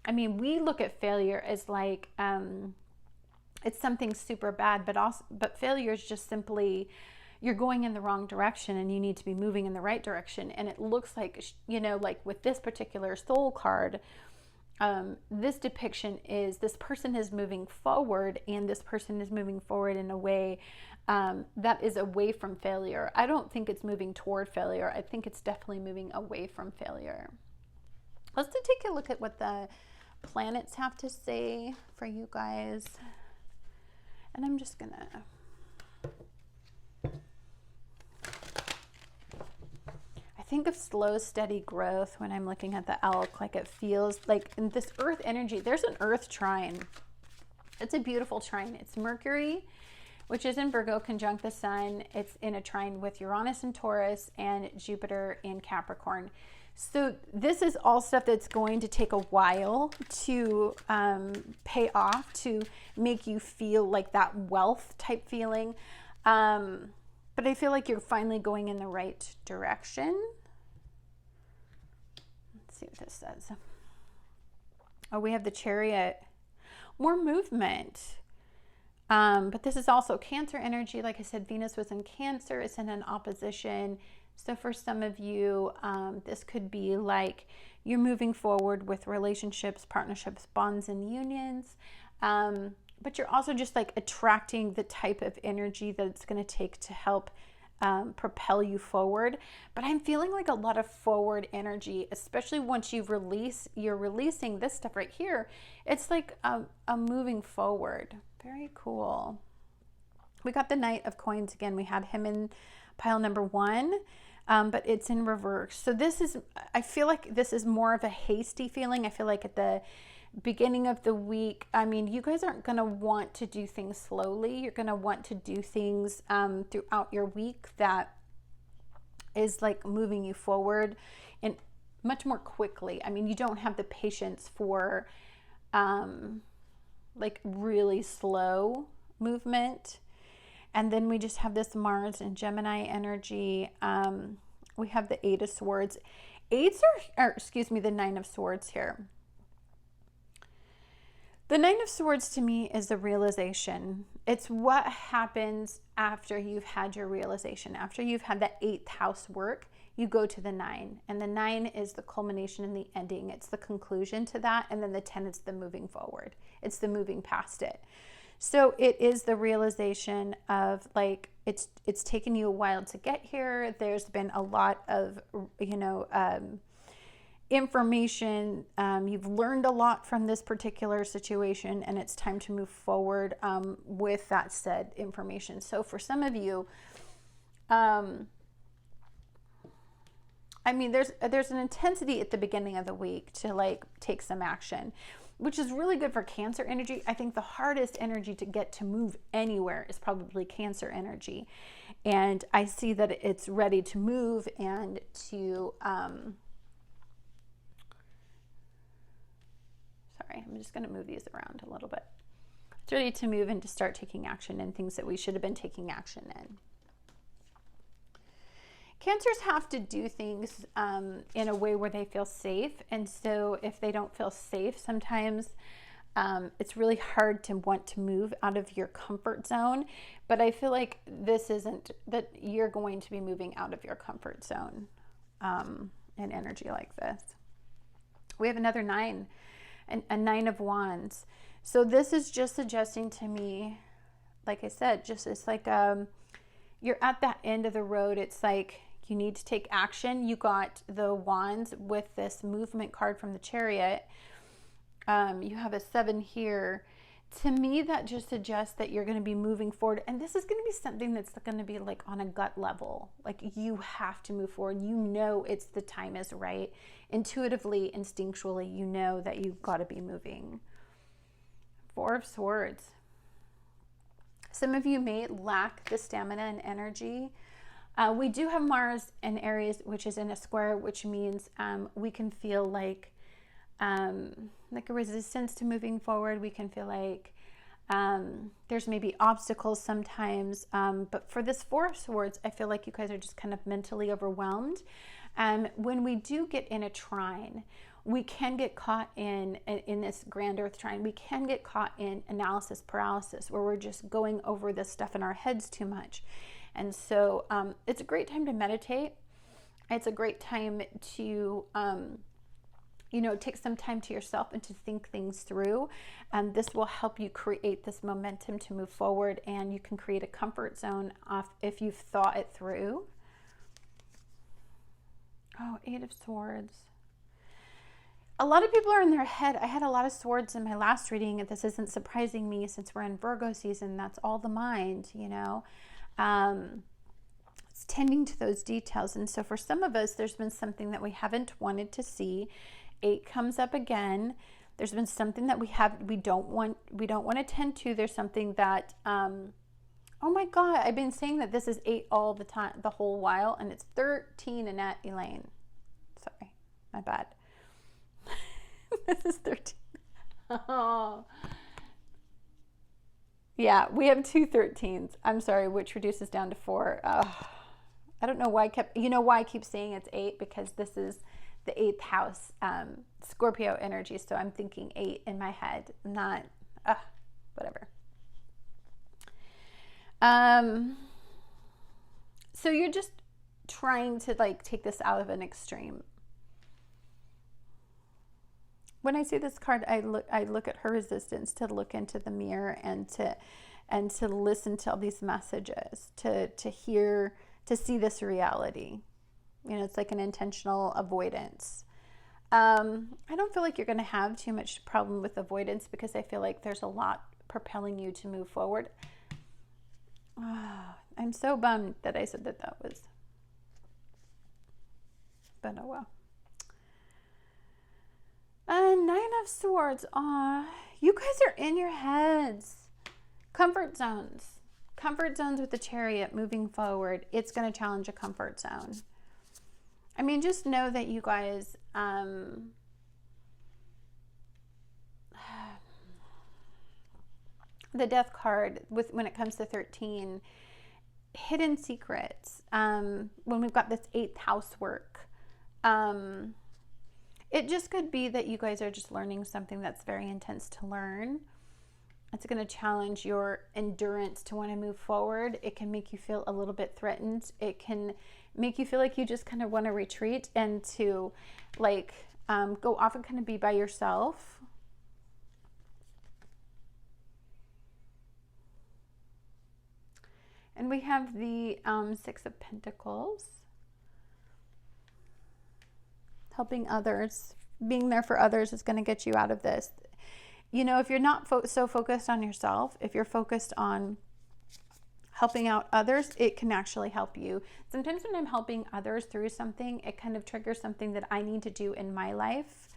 A: We look at failure as like it's something super bad, but failure is just simply you're going in the wrong direction and you need to be moving in the right direction. And it looks like, you know, like with this particular soul card, this depiction is this person is moving forward, and this person is moving forward in a way that is away from failure. I don't think it's moving toward failure. I think it's definitely moving away from failure. Let's take a look at what the planets have to say for you guys. And I'm just gonna think of slow, steady growth when I'm looking at the elk. Like it feels like in this earth energy, there's an earth trine. It's a beautiful trine. It's Mercury, which is in Virgo, conjunct the sun. It's in a trine with Uranus in Taurus and Jupiter in Capricorn. So this is all stuff that's going to take a while to pay off, to make you feel like that wealth type feeling. But I feel like you're finally going in the right direction. Let's see what this says. Oh, we have the Chariot. More movement. But this is also Cancer energy. Like I said, Venus was in Cancer. It's in an opposition. So for some of you, this could be like you're moving forward with relationships, partnerships, bonds, and unions. But you're also just like attracting the type of energy that it's going to take to help propel you forward. But I'm feeling like a lot of forward energy, especially once you're releasing this stuff right here. It's like a moving forward. Very cool. We got the Knight of Coins again. We had him in pile number 1, but it's in reverse. So this is, I feel like this is more of a hasty feeling. I feel like at the beginning of the week, I mean, you guys aren't going to want to do things slowly. You're going to want to do things throughout your week that is like moving you forward and much more quickly. I mean, you don't have the patience for like really slow movement. And then we just have this Mars and Gemini energy. We have the 8 of Swords. The 9 of Swords here. The 9 of Swords to me is the realization. It's what happens after you've had your realization. After you've had that 8th house work, you go to the 9. And the 9 is the culmination and the ending. It's the conclusion to that. And then the 10 is the moving forward. It's the moving past it. So it is the realization of like, it's taken you a while to get here. There's been a lot of, information. You've learned a lot from this particular situation, and it's time to move forward with that said information. So for some of you, I mean, there's an intensity at the beginning of the week to like take some action, which is really good for Cancer energy. I think the hardest energy to get to move anywhere is probably Cancer energy. And I see that it's ready to move and to, sorry, I'm just going to move these around a little bit. It's ready to move and to start taking action in things that we should have been taking action in. Cancers have to do things in a way where they feel safe. And so if they don't feel safe, sometimes it's really hard to want to move out of your comfort zone. But I feel like this isn't that you're going to be moving out of your comfort zone in energy like this. We have another 9, a 9 of Wands. So this is just suggesting to me, like I said, just it's like you're at that end of the road. It's like you need to take action. You got the Wands with this movement card from the Chariot. You have a 7 here. To me, that just suggests that you're going to be moving forward. And this is going to be something that's going to be like on a gut level. Like you have to move forward. You know it's the time is right. Intuitively, instinctually, you know that you've got to be moving. 4 of Swords. Some of you may lack the stamina and energy. We do have Mars and Aries, which is in a square, which means we can feel like a resistance to moving forward. We can feel like there's maybe obstacles sometimes. But for this 4 of Swords, I feel like you guys are just kind of mentally overwhelmed. When we do get in a trine, we can get caught in this Grand Earth Trine. We can get caught in analysis paralysis, where we're just going over this stuff in our heads too much. And so it's a great time to meditate. It's a great time to, take some time to yourself and to think things through. This will help you create this momentum to move forward, and you can create a comfort zone if you've thought it through. Oh, 8 of Swords. A lot of people are in their head. I had a lot of swords in my last reading, and this isn't surprising me since we're in Virgo season. That's all the mind, It's tending to those details. And so for some of us, there's been something that we haven't wanted to see. 8 comes up again. There's been something that we don't want to tend to. There's something that, oh my God, I've been saying that this is 8 all the time, the whole while, and it's 13, Annette, Elaine. Sorry, my bad. This is 13. Oh. Yeah, we have 2 13s. I'm sorry, which reduces down to 4. I don't know why I keep saying it's 8, because this is the 8th house, Scorpio energy. So I'm thinking 8 in my head, not, whatever. So you're just trying to take this out of an extreme. When I see this card, I look at her resistance to look into the mirror and to listen to all these messages, to hear, to see this reality. It's like an intentional avoidance. I don't feel like you're going to have too much problem with avoidance, because I feel like there's a lot propelling you to move forward. I'm so bummed that I said that was, but oh well. 9 of Swords. You guys are in your heads. Comfort zones. Comfort zones with the Chariot moving forward. It's going to challenge a comfort zone. I mean, just know that you guys, the Death card, when it comes to 13, hidden secrets, when we've got this 8th house work, it just could be that you guys are just learning something that's very intense to learn. It's going to challenge your endurance to want to move forward. It can make you feel a little bit threatened. It can make you feel like you just kind of want to retreat and to go off and kind of be by yourself. And we have the 6 of Pentacles. Helping others, being there for others is going to get you out of this. If you're not so focused on yourself, if you're focused on helping out others, it can actually help you. Sometimes when I'm helping others through something, it kind of triggers something that I need to do in my life.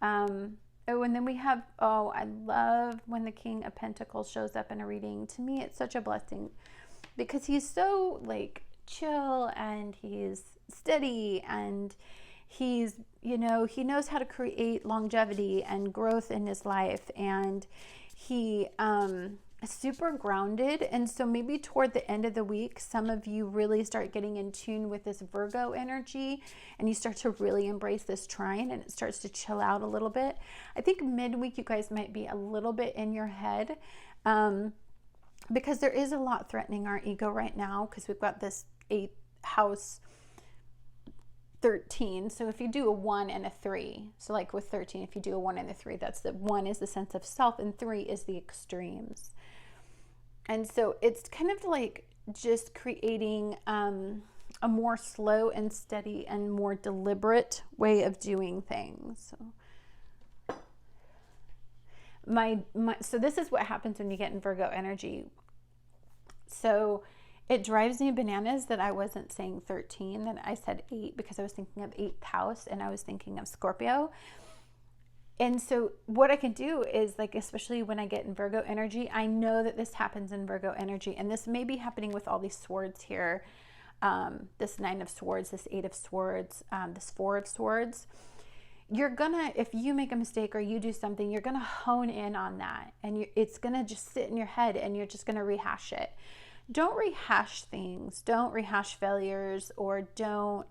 A: And then we have, I love when the King of Pentacles shows up in a reading. To me, it's such a blessing, because he's so chill, and he's steady, and he's, he knows how to create longevity and growth in his life, and he is super grounded. And so maybe toward the end of the week, some of you really start getting in tune with this Virgo energy, and you start to really embrace this trine, and it starts to chill out a little bit. I think midweek you guys might be a little bit in your head, because there is a lot threatening our ego right now, because we've got this 8th house 13. So if you do a 1 and a 3, so with 13, if you do a 1 and a 3, that's the 1 is the sense of self, and 3 is the extremes. And so it's kind of just creating a more slow and steady and more deliberate way of doing things. So this is what happens when you get in Virgo energy. So it drives me bananas that I wasn't saying 13, that I said 8, because I was thinking of 8th house, and I was thinking of Scorpio. And so what I can do is, especially when I get in Virgo energy, I know that this happens in Virgo energy, and this may be happening with all these swords here. This 9 of Swords, this 8 of Swords, this 4 of Swords. You're gonna, if you make a mistake or you do something, you're gonna hone in on that, and it's gonna just sit in your head, and you're just gonna rehash it. Don't rehash things. Don't rehash failures, or don't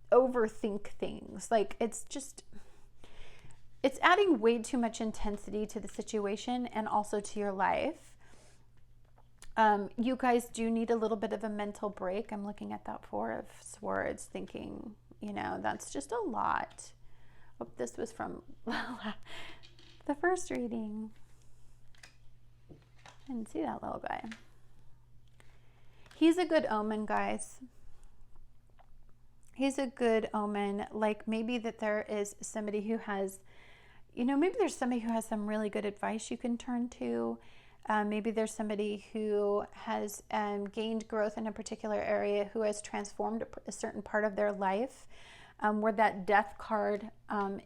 A: overthink things. It's adding way too much intensity to the situation and also to your life. You guys do need a little bit of a mental break. I'm looking at that Four of Swords thinking, you know, that's just a lot. Oh, this was from the first reading. I didn't see that little guy. He's a good omen, guys. He's a good omen. Like maybe that there is somebody who has, you know, maybe there's somebody who has some really good advice you can turn to. Maybe there's somebody who has gained growth in a particular area, who has transformed a certain part of their life, where that death card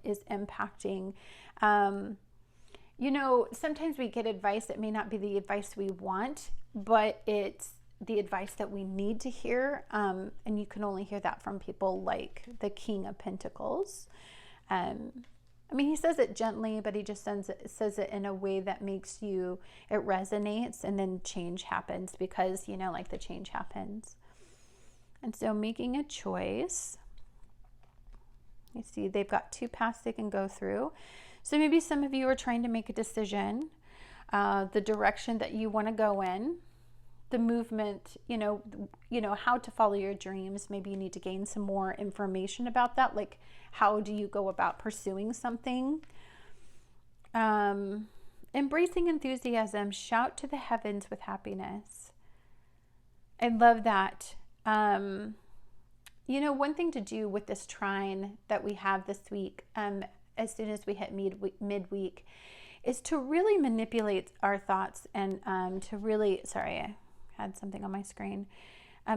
A: is impacting. You know, sometimes we get advice that may not be the advice we want, but it's the advice that we need to hear. And you can only hear that from people like the King of Pentacles. I mean, he says it gently, but he just says it in a way that makes you, it resonates, and then change happens because, you know, like the change happens. And so making a choice, you see they've got two paths they can go through. So maybe some of you are trying to make a decision, the direction that you want to go in, the movement, you know, how to follow your dreams. Maybe you need to gain some more information about that. Like, how do you go about pursuing something? Embracing enthusiasm, shout to the heavens with happiness. I love that. You know, one thing to do with this trine that we have this week, as soon as we hit midweek, is to really manipulate our thoughts and to really, sorry, I had something on my screen,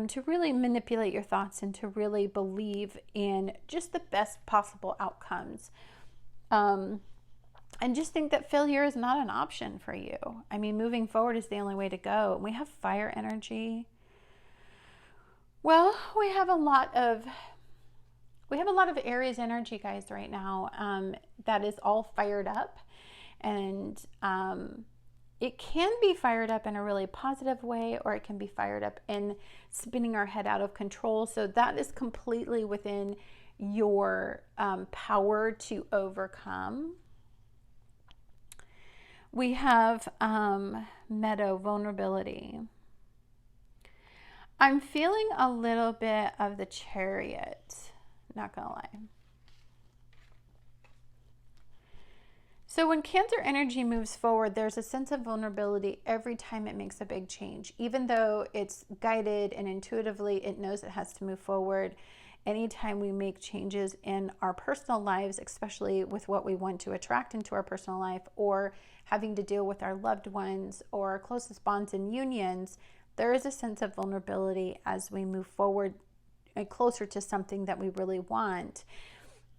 A: to really manipulate your thoughts and to really believe in just the best possible outcomes. And just think that failure is not an option for you. I mean, moving forward is the only way to go. And we have fire energy. Well, we have a lot of Aries energy, guys, right now, that is all fired up. And it can be fired up in a really positive way, or it can be fired up in spinning our head out of control. So that is completely within your power to overcome. We have Meadow, vulnerability. I'm feeling a little bit of the Chariot, not gonna lie. So when Cancer energy moves forward, there's a sense of vulnerability every time it makes a big change. Even though it's guided and intuitively it knows it has to move forward, anytime we make changes in our personal lives, especially with what we want to attract into our personal life, or having to deal with our loved ones or our closest bonds and unions, there is a sense of vulnerability as we move forward and closer to something that we really want.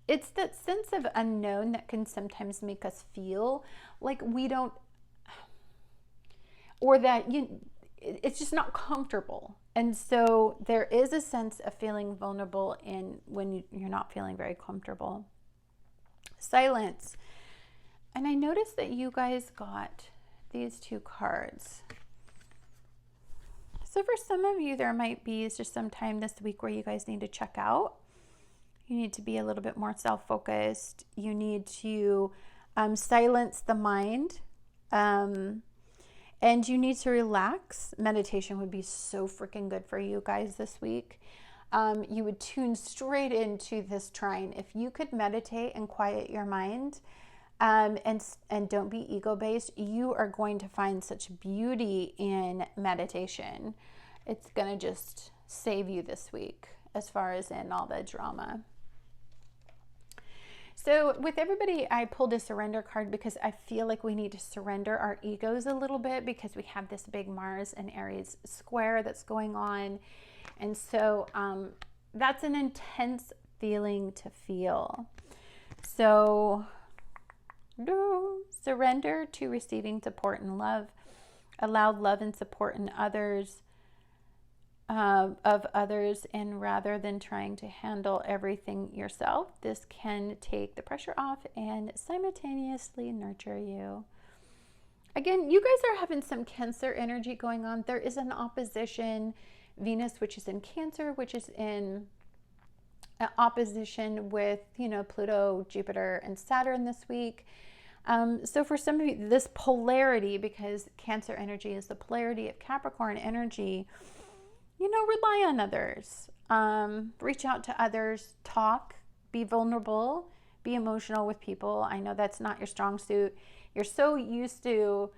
A: It's that sense of unknown that can sometimes make us feel like we don't, or that it's just not comfortable. And so there is a sense of feeling vulnerable in when you're not feeling very comfortable. Silence. And I noticed that you guys got these two cards. So for some of you, there might be just some time this week where you guys need to check out. You need to be a little bit more self-focused. You need to silence the mind. And you need to relax. Meditation would be so freaking good for you guys this week. You would tune straight into this trine. If you could meditate and quiet your mind, and don't be ego-based, you are going to find such beauty in meditation. It's going to just save you this week as far as in all the drama. So with everybody, I pulled a surrender card because I feel like we need to surrender our egos a little bit because we have this big Mars and Aries square that's going on. And so that's an intense feeling to feel. So surrender to receiving support and love. Allow love and support in others, of others, and rather than trying to handle everything yourself, this can take the pressure off and simultaneously nurture you. Again, you guys are having some Cancer energy going on. There is an opposition. Venus, which is in Cancer, which is in opposition with, Pluto, Jupiter, and Saturn this week. So for some of you, this polarity, because Cancer energy is the polarity of Capricorn energy, you know, rely on others, reach out to others, talk, be vulnerable, be emotional with people. I know that's not your strong suit. You're so used to,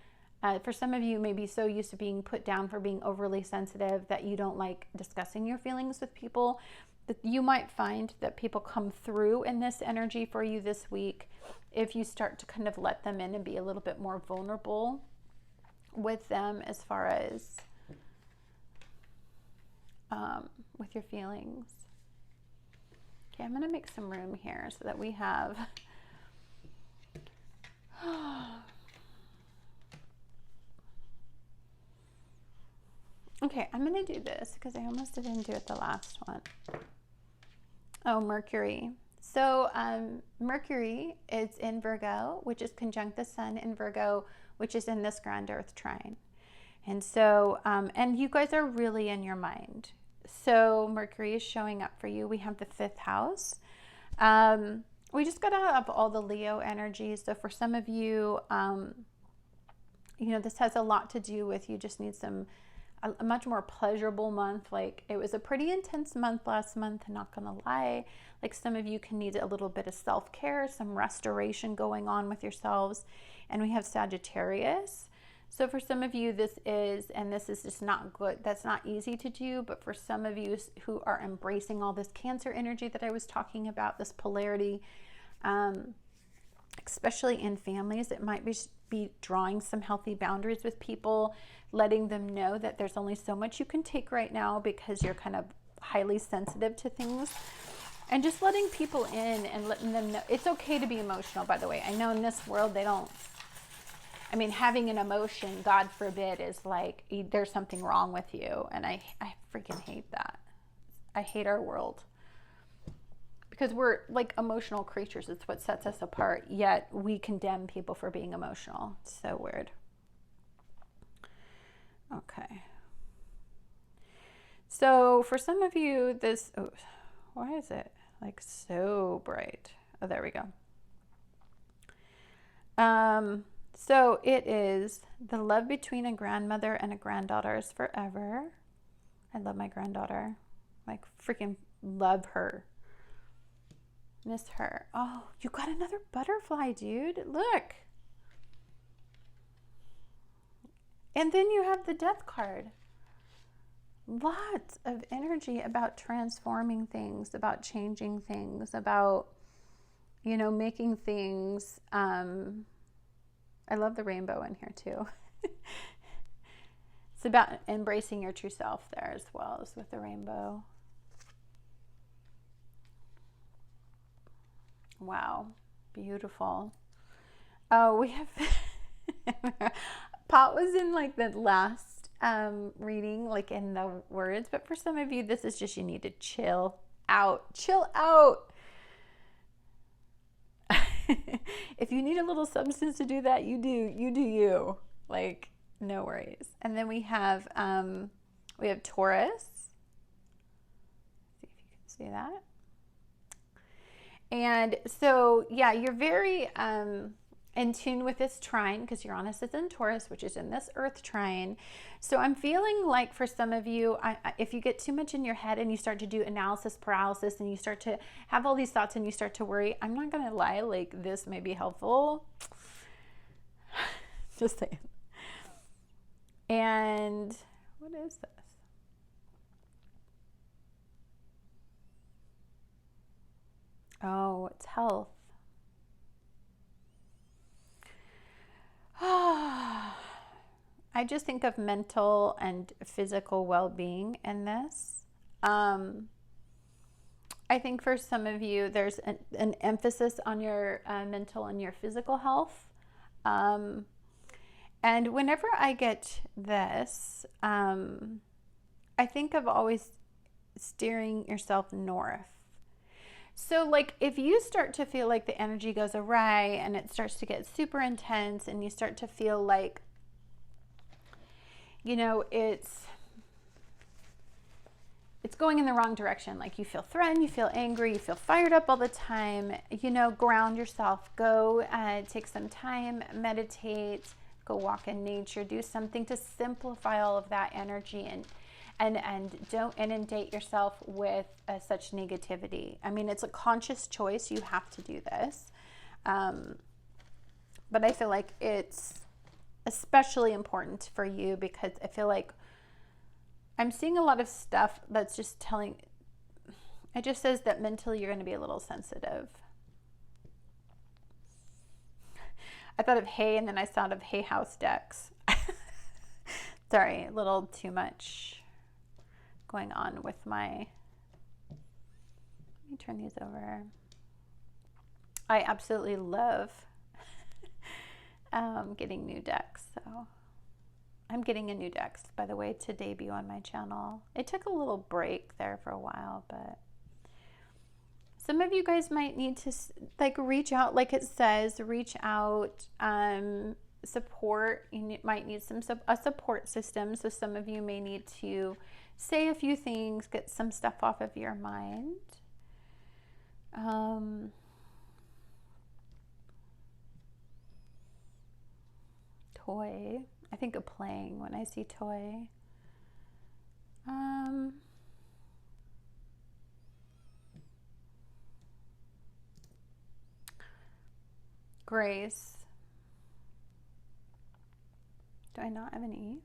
A: for some of you, maybe so used to being put down for being overly sensitive that you don't like discussing your feelings with people. That you might find that people come through in this energy for you this week if you start to kind of let them in and be a little bit more vulnerable with them as far as with your feelings. Okay, I'm going to make some room here so that we have okay, I'm going to do this because I almost didn't do it the last one. Oh, Mercury. So Mercury is in Virgo, which is conjunct the Sun in Virgo, which is in this Grand Earth Trine. And so, and you guys are really in your mind. So Mercury is showing up for you. We have the 5th house. We just got to have all the Leo energy. So for some of you, you know, this has a lot to do with you just need a much more pleasurable month. Like, it was a pretty intense month last month, not gonna lie. Like, some of you can need a little bit of self-care, some restoration going on with yourselves. And we have Sagittarius. So for some of you, this is just not good. That's not easy to do. But for some of you who are embracing all this Cancer energy that I was talking about, this polarity, especially in families, it might be drawing some healthy boundaries with people, letting them know that there's only so much you can take right now because you're kind of highly sensitive to things. And just letting people in and letting them know it's okay to be emotional, by the way. I know in this world they don't, I mean, having an emotion, God forbid, is like there's something wrong with you. And I freaking hate that. I hate our world. Because we're like emotional creatures. It's what sets us apart. Yet we condemn people for being emotional. It's so weird. Okay. So for some of you, this, oh, why is it like so bright? Oh, there we go. So it is the love between a grandmother and a granddaughter is forever. I love my granddaughter. Like, freaking love her. Miss her. Oh, you got another butterfly, dude. Look. And then you have the death card. Lots of energy about transforming things, about changing things, about, you know, making things. I love the rainbow in here too. It's about embracing your true self there as well as with the rainbow. Wow, beautiful. Oh, we have Pot was in like the last reading, like in the words, but for some of you, this is just you need to chill out. Chill out. If you need a little substance to do that, you do you. Like, no worries. And then we have Taurus. See if you can see that. And so, yeah, you're very in tune with this trine because Uranus is in Taurus, which is in this Earth trine. So I'm feeling like for some of you, if you get too much in your head and you start to do analysis paralysis and you start to have all these thoughts and you start to worry, I'm not going to lie, like this may be helpful. Just saying. And what is this? Oh, it's health. I just think of mental and physical well-being in this. I think for some of you, there's an emphasis on your mental and your physical health. And whenever I get this, I think of always steering yourself north. So like if you start to feel like the energy goes awry and it starts to get super intense and you start to feel like, you know, it's it's going in the wrong direction. Like you feel threatened, you feel angry, you feel fired up all the time. You know, ground yourself. Go take some time, meditate, go walk in nature, do something to simplify all of that energy, and don't inundate yourself with such negativity. I mean, it's a conscious choice. You have to do this. But I feel like it's especially important for you because I feel like I'm seeing a lot of stuff that's just telling, it just says that mentally you're going to be a little sensitive. I thought of hay and then I thought of hay house decks. Sorry, a little too much going on with my, let me turn these over. I absolutely love getting new decks, so I'm getting a new deck, by the way, to debut on my channel. It took a little break there for a while, but some of you guys might need to like reach out, like it says, reach out, support. You might need a support system. So some of you may need to say a few things, get some stuff off of your mind. Toy. I think of playing when I see toy. Grace. Do I not have an E?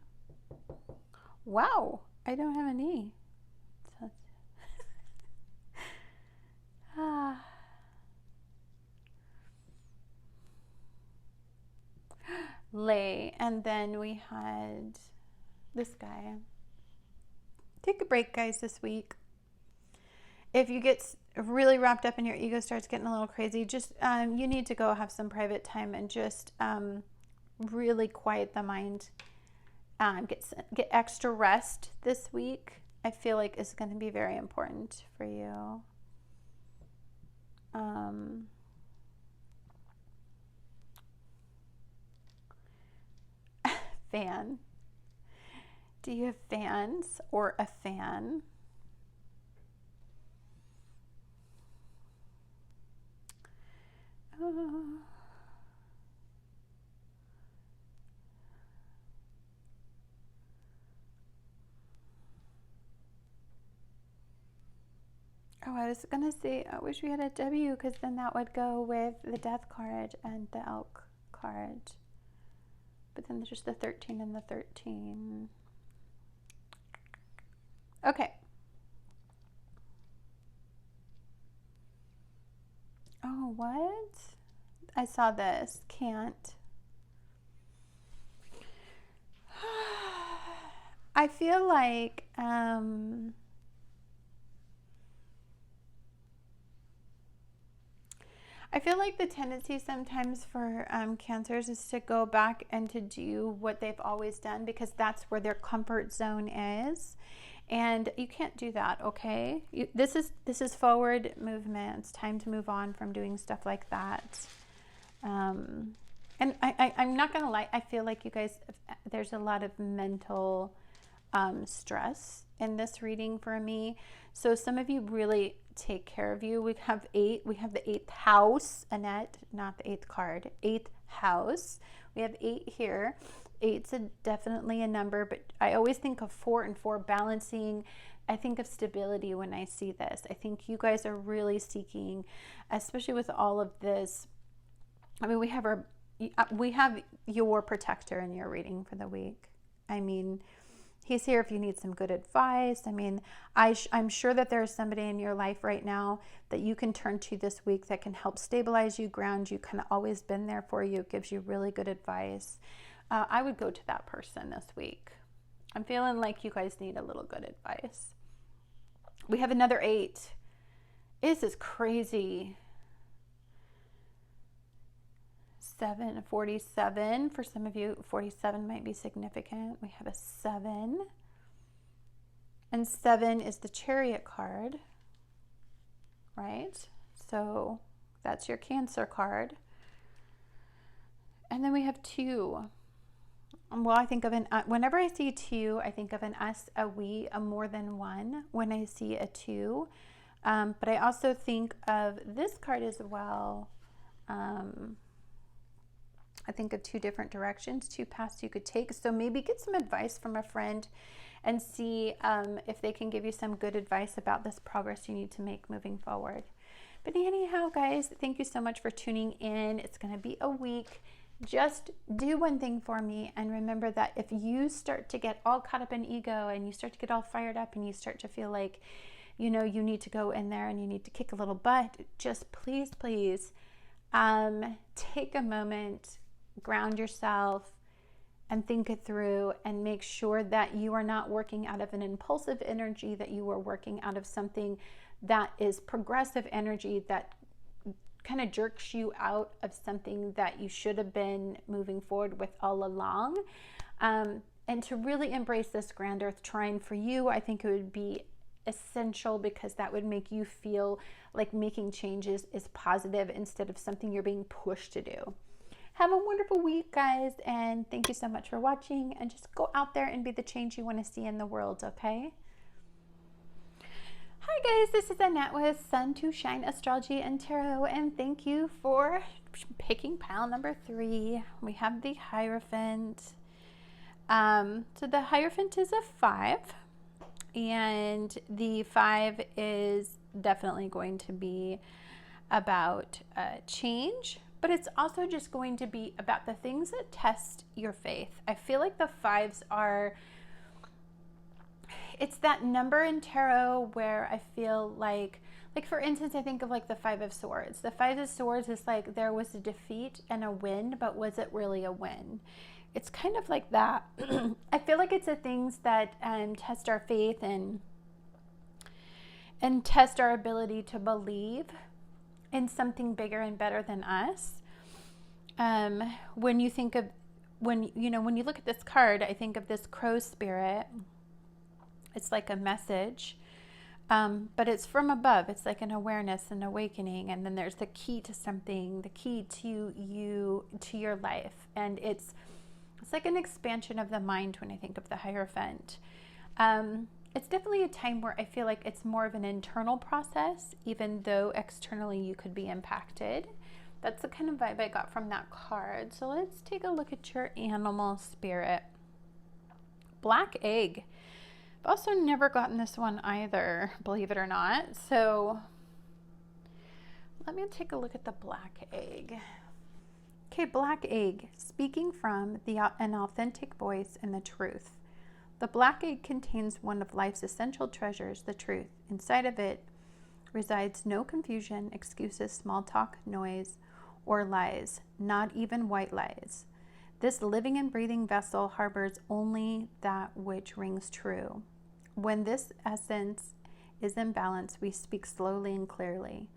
A: Wow, I don't have an E. So Lay, and then we had this guy. Take a break, guys, this week. If you get really wrapped up and your ego starts getting a little crazy, just you need to go have some private time and just really quiet the mind. Get extra rest this week. I feel like is going to be very important for you. Fan. Do you have fans or a fan? I was gonna say I wish we had a W because then that would go with the Death card and the Elk card. But then there's just the 13 and the 13. Okay. Oh, what? I saw this. Can't. I feel like the tendency sometimes for Cancers is to go back and to do what they've always done because that's where their comfort zone is, and you can't do that. Okay, this is forward movement. It's time to move on from doing stuff like that. And I'm not gonna lie. I feel like you guys, there's a lot of mental stress in this reading for me. So some of you really take care of you. We have 8. We have the 8th house, Annette, not the 8th card. 8th house. We have 8 here. 8's definitely a number, but I always think of 4 and 4 balancing. I think of stability when I see this. I think you guys are really seeking, especially with all of this. I mean, we have your protector in your reading for the week. I mean, he's here if you need some good advice. I mean, I'm sure that there's somebody in your life right now that you can turn to this week that can help stabilize you, ground you, kind of always been there for you, gives you really good advice. I would go to that person this week. I'm feeling like you guys need a little good advice. We have another 8. This is crazy. 47. For some of you, 47 might be significant. We have a 7. And 7 is the Chariot card, right? So that's your Cancer card. And then we have 2. Well, I think of whenever I see two, I think of an us, a we, a more than one when I see a two. But I also think of this card as well. I think of two different directions, two paths you could take. So maybe get some advice from a friend and see if they can give you some good advice about this progress you need to make moving forward. But anyhow, guys, thank you so much for tuning in. It's going to be a week. Just do one thing for me, and remember that if you start to get all caught up in ego and you start to get all fired up and you start to feel like, you know, you need to go in there and you need to kick a little butt, just please take a moment, ground yourself, and think it through, and make sure that you are not working out of an impulsive energy, that you are working out of something that is progressive energy that kind of jerks you out of something that you should have been moving forward with all along. And to really embrace this Grand Earth Trine for you, I think it would be essential, because that would make you feel like making changes is positive instead of something you're being pushed to do. Have a wonderful week, guys, and thank you so much for watching, and just go out there and be the change you want to see in the world, okay? Hi guys, this is Annette with Sun to Shine Astrology and Tarot, and thank you for picking pile number 3. We have the Hierophant. So the Hierophant is a 5, and the 5 is definitely going to be about change, but it's also just going to be about the things that test your faith. I feel like the 5s are, it's that number in tarot where I feel like for instance, I think of like the 5 of Swords. The 5 of Swords is like there was a defeat and a win, but was it really a win? It's kind of like that. I feel like it's the things that test our faith and test our ability to believe in something bigger and better than us. When you think of, when you look at this card, I think of this crow spirit. It's like a message, but it's from above. It's like an awareness, an awakening, and then there's the key to something, the key to you, to your life, and it's like an expansion of the mind when I think of the Hierophant. It's definitely a time where I feel like it's more of an internal process, even though externally you could be impacted. That's the kind of vibe I got from that card. So let's take a look at your animal spirit. Black egg. I've also never gotten this one either, believe it or not. So let me take a look at the black egg. Okay, black egg, speaking from an authentic voice and the truth. The black egg contains one of life's essential treasures, the truth. Inside of it resides no confusion, excuses, small talk, noise, or lies, not even white lies. This living and breathing vessel harbors only that which rings true. When this essence is in balance, we speak slowly and clearly.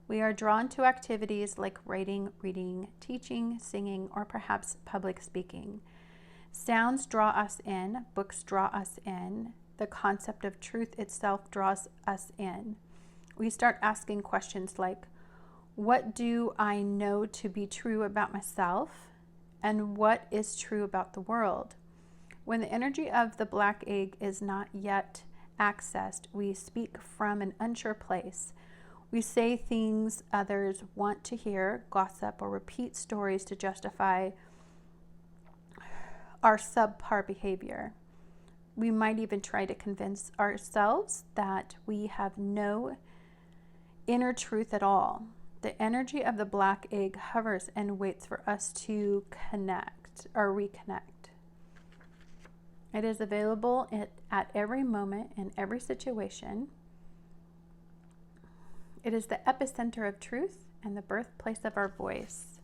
A: We are drawn to activities like writing, reading, teaching, singing, or perhaps public speaking. Sounds draw us in, books draw us in, the concept of truth itself draws us in. We start asking questions like, what do I know to be true about myself? And what is true about the world? When the energy of the black egg is not yet accessed, we speak from an unsure place. We say things others want to hear, gossip, or repeat stories to justify our subpar behavior. We might even try to convince ourselves that we have no inner truth at all. The energy of the black egg hovers and waits for us to connect or reconnect. It is available at every moment in every situation. It is the epicenter of truth and the birthplace of our voice.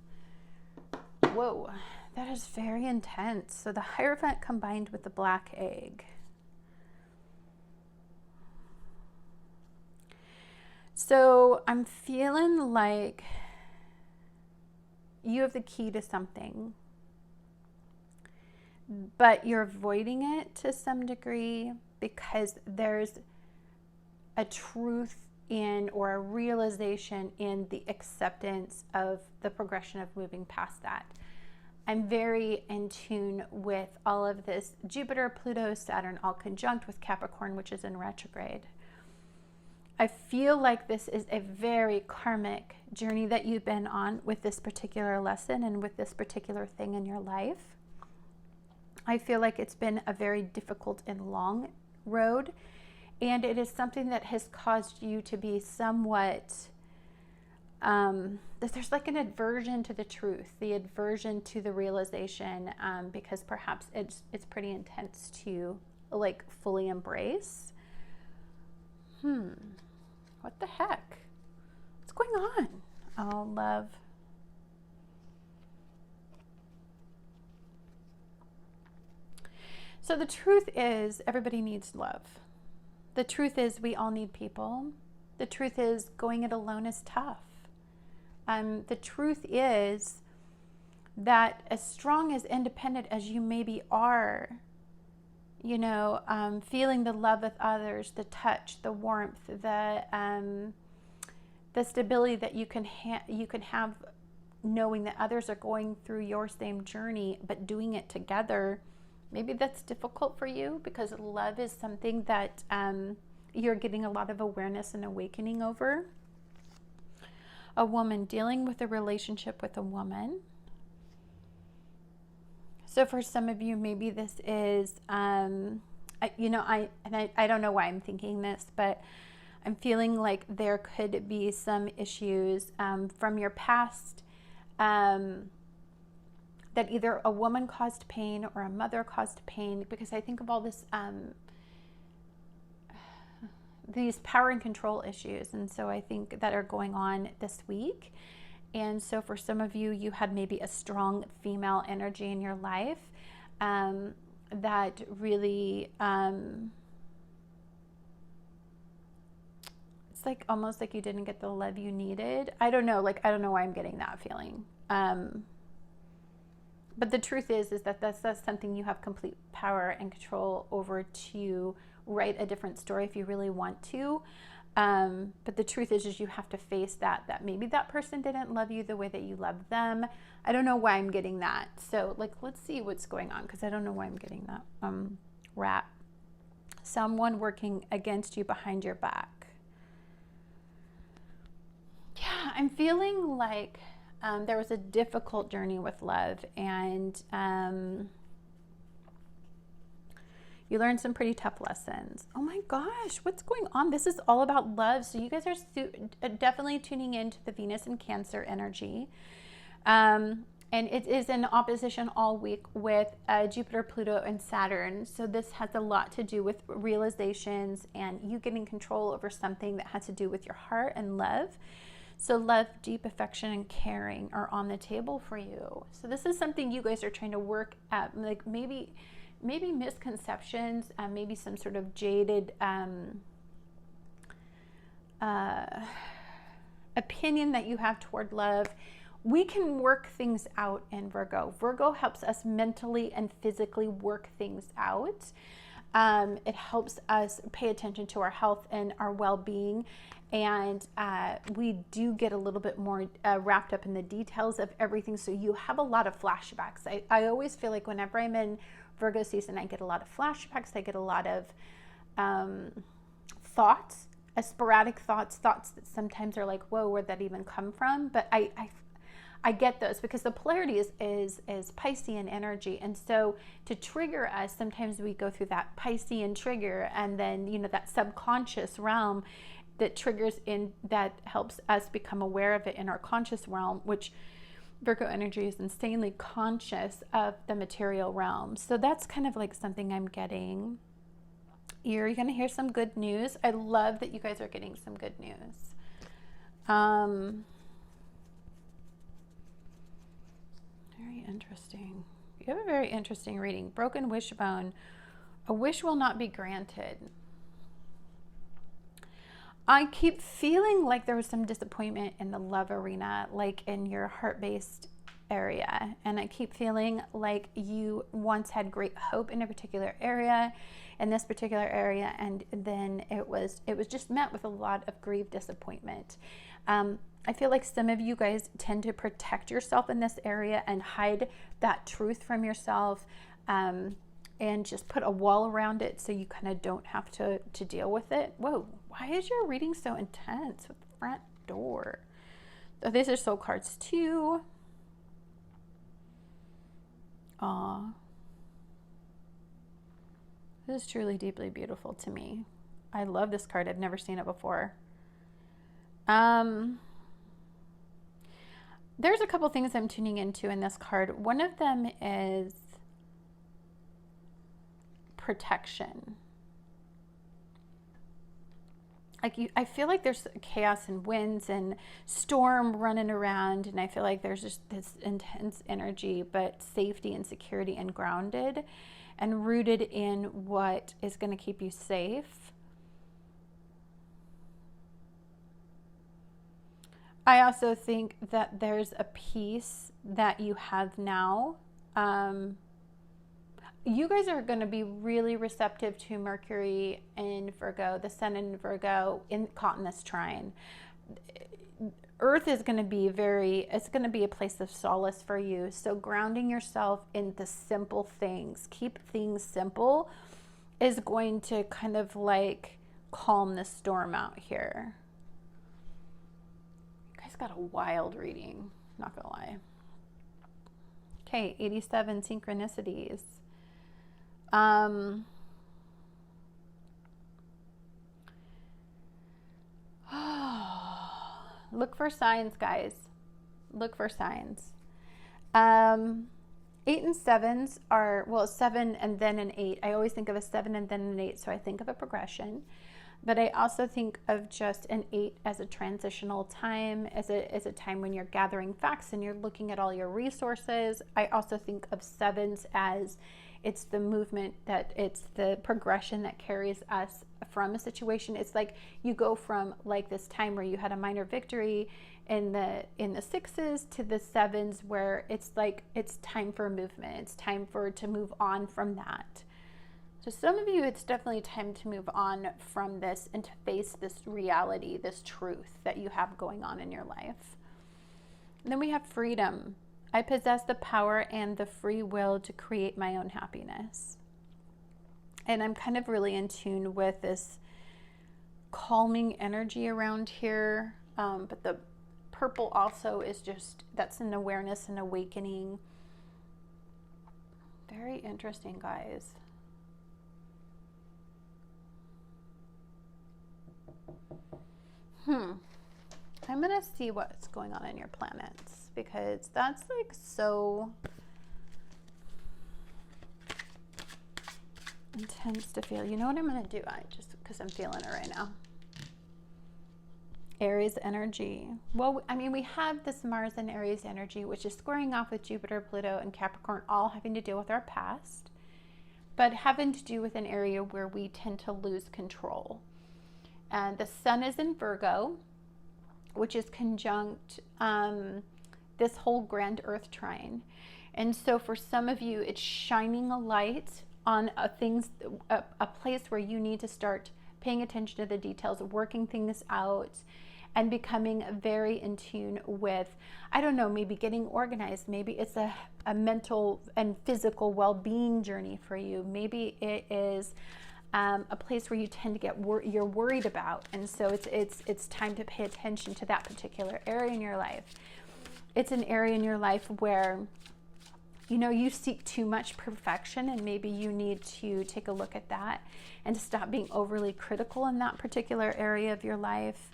A: Whoa. That is very intense. So the Hierophant combined with the black egg. So I'm feeling like you have the key to something, but you're avoiding it to some degree because there's a truth in, or a realization in, the acceptance of the progression of moving past that. I'm very in tune with all of this Jupiter, Pluto, Saturn, all conjunct with Capricorn, which is in retrograde. I feel like this is a very karmic journey that you've been on with this particular lesson and with this particular thing in your life. I feel like it's been a very difficult and long road, and it is something that has caused you to be somewhat, there's like an aversion to the truth, the aversion to the realization, because perhaps it's pretty intense to like fully embrace. What the heck? What's going on? Oh, love. So the truth is, everybody needs love. The truth is, we all need people. The truth is, going it alone is tough. The truth is that as strong, as independent as you maybe are, you know, feeling the love of others, the touch, the warmth, the stability that you can have, knowing that others are going through your same journey, but doing it together. Maybe that's difficult for you because love is something that you're getting a lot of awareness and awakening over. A woman dealing with a relationship with a woman. So for some of you, maybe this is, I don't know why I'm thinking this, but I'm feeling like there could be some issues from your past that either a woman caused pain or a mother caused pain, because I think of all this, these power and control issues. And so I think that are going on this week. And so for some of you, you had maybe a strong female energy in your life that really, it's like almost like you didn't get the love you needed. I don't know why I'm getting that feeling. But the truth is that that's something you have complete power and control over, to write a different story if you really want to. But the truth is you have to face that maybe that person didn't love you the way that you loved them. I don't know why I'm getting that. So like, let's see what's going on, because I don't know why I'm getting that. Rat. Someone working against you behind your back. Yeah, I'm feeling like there was a difficult journey with love, and you learned some pretty tough lessons. Oh my gosh, what's going on? This is all about love. So you guys are definitely tuning into the Venus and Cancer energy. And it is in opposition all week with Jupiter, Pluto, and Saturn. So this has a lot to do with realizations and you getting control over something that has to do with your heart and love. So love, deep affection, and caring are on the table for you. So this is something you guys are trying to work at, like maybe misconceptions, maybe some sort of jaded opinion that you have toward love. We can work things out in Virgo. Virgo helps us mentally and physically work things out. It helps us pay attention to our health and our well-being. And we do get a little bit more wrapped up in the details of everything. So you have a lot of flashbacks. I always feel like whenever I'm in Virgo season, I get a lot of flashbacks. I get a lot of thoughts, sporadic thoughts that sometimes are like, whoa, where'd that even come from? But I get those because the polarity is Piscean energy. And so to trigger us, sometimes we go through that Piscean trigger, and then, you know, that subconscious realm that triggers in, that helps us become aware of it in our conscious realm, which Virgo energy is insanely conscious of the material realm. So that's kind of like something I'm getting. You're going to hear some good news. I love that you guys are getting some good news. Very interesting. You have a very interesting reading. Broken wishbone. A wish will not be granted. I keep feeling like there was some disappointment in the love arena, like in your heart-based area, and I keep feeling like you once had great hope in a particular area, in this particular area, and then it was just met with a lot of grief, disappointment. I feel like some of you guys tend to protect yourself in this area and hide that truth from yourself, and just put a wall around it so you kind of don't have to deal with it. Whoa, why is your reading so intense with the front door? Oh, these are soul cards too. Aw. This is truly deeply beautiful to me. I love this card. I've never seen it before. There's a couple things I'm tuning into in this card. One of them is protection. Like I feel like there's chaos and winds and storm running around, and I feel like there's just this intense energy, but safety and security and grounded and rooted in what is going to keep you safe. I also think that there's a peace that you have now. You guys are going to be really receptive to Mercury in Virgo, the Sun in Virgo, caught in this trine. Earth is going to be it's going to be a place of solace for you. So grounding yourself in the simple things, keep things simple, is going to kind of like calm the storm out here. You guys got a wild reading, not gonna lie. Okay, 87 synchronicities. Look for signs, guys. Look for signs. 8 and 7s are, well, 7 and then an 8. I always think of a 7 and then an 8, so I think of a progression. But I also think of just an 8 as a transitional time, as a time when you're gathering facts and you're looking at all your resources. I also think of 7s as it's the movement, that it's the progression that carries us from a situation. It's like you go from like this time where you had a minor victory in the 6s to the 7s, where it's like it's time for a movement. It's time to move on from that. So some of you, it's definitely time to move on from this and to face this reality, this truth that you have going on in your life. And then we have freedom. I possess the power and the free will to create my own happiness. And I'm kind of really in tune with this calming energy around here. But the purple also is just, that's an awareness and awakening. Very interesting, guys. I'm going to see what's going on in your planets, because that's like so intense to feel. You know what I'm going to do? Just because I'm feeling it right now. Aries energy. Well, I mean, we have this Mars and Aries energy, which is squaring off with Jupiter, Pluto, and Capricorn, all having to deal with our past, but having to do with an area where we tend to lose control. And the Sun is in Virgo, which is conjunct this whole Grand Earth Trine. And so for some of you, it's shining a light on a place where you need to start paying attention to the details, working things out, and becoming very in tune with, I don't know, maybe getting organized. Maybe it's a mental and physical well-being journey for you. Maybe it is a place where you tend to get you're worried about, and so it's time to pay attention to that particular area in your life. It's an area in your life where, you know, you seek too much perfection, and maybe you need to take a look at that and to stop being overly critical in that particular area of your life.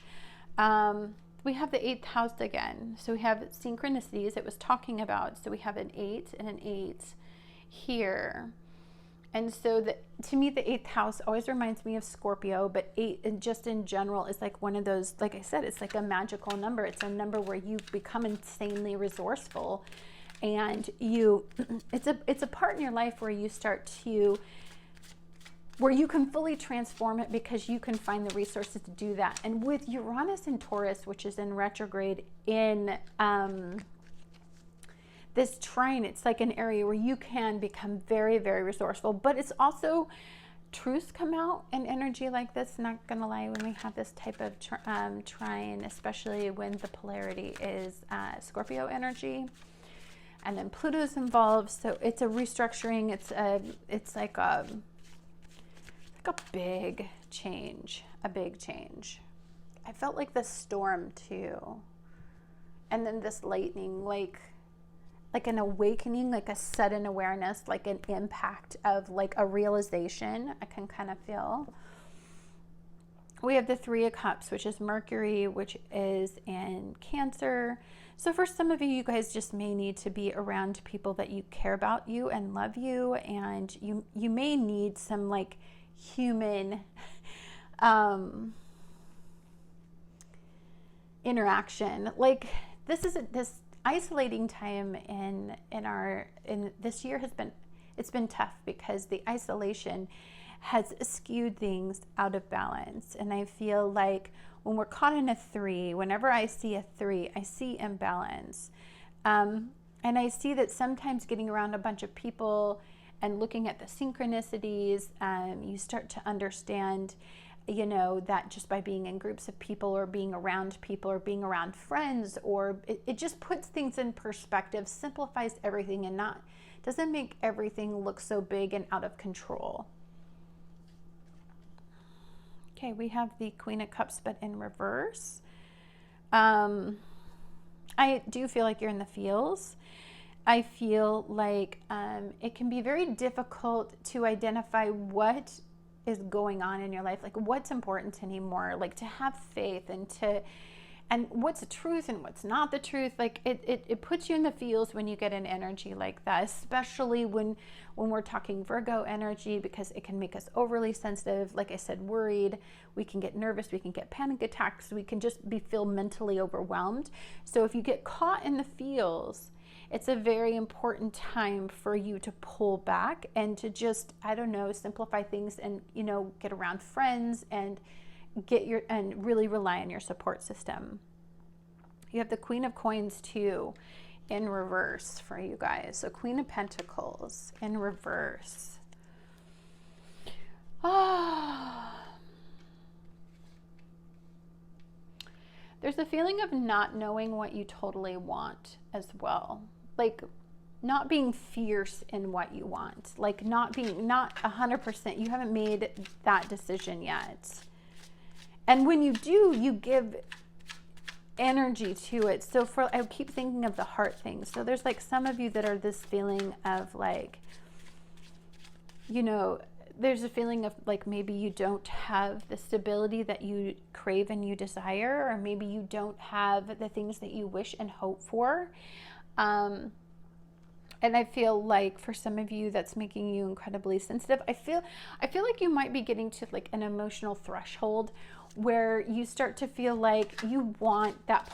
A: We have the 8th house again, so we have synchronicities it was talking about. So we have an 8 and an 8 here. And so to me, the 8th house always reminds me of Scorpio, but 8 just in general is like one of those, like I said, it's like a magical number. It's a number where you become insanely resourceful, and it's a part in your life where you start to, where you can fully transform it because you can find the resources to do that. And with Uranus and Taurus, which is in retrograde in this trine, it's like an area where you can become very, very resourceful, but it's also truths come out in energy like this. Not gonna lie, when we have this type of trine, especially when the polarity is Scorpio energy, and then Pluto's involved, so it's a restructuring. It's like a big change, a big change. I felt like the storm too, and then this lightning, like an awakening, like a sudden awareness, like an impact of like a realization. I can kind of feel. We have the Three of Cups, which is Mercury, which is in Cancer. So for some of you, you guys just may need to be around people that you care about you and love you, and you may need some like human interaction. Like this isolating time in this year it's been tough because the isolation has skewed things out of balance. And I feel like when we're caught in a 3, whenever I see a 3, I see imbalance. And I see that sometimes getting around a bunch of people and looking at the synchronicities, you start to understand, you know, that just by being in groups of people or being around friends, or it just puts things in perspective, simplifies everything, and doesn't make everything look so big and out of control. Okay, we have the Queen of Cups, but in reverse. I do feel like you're in the feels. I feel like it can be very difficult to identify what is going on in your life, like what's important anymore, like to have faith and what's the truth and what's not the truth. Like it puts you in the feels when you get an energy like that, especially when we're talking Virgo energy, because it can make us overly sensitive, like I said, worried. We can get nervous, we can get panic attacks, we can just feel mentally overwhelmed. So if you get caught in the feels, it's a very important time for you to pull back and to just, I don't know, simplify things and, you know, get around friends and and really rely on your support system. You have the Queen of Coins too in reverse for you guys. So Queen of Pentacles in reverse. There's a feeling of not knowing what you totally want as well. Like not being fierce in what you want. Like not 100%. You haven't made that decision yet. And when you do, you give energy to it. So I keep thinking of the heart thing. So there's like some of you that are this feeling of like, you know, there's a feeling of like maybe you don't have the stability that you crave and you desire, or maybe you don't have the things that you wish and hope for. And I feel like for some of you, that's making you incredibly sensitive. I feel like you might be getting to like an emotional threshold where you start to feel like you want that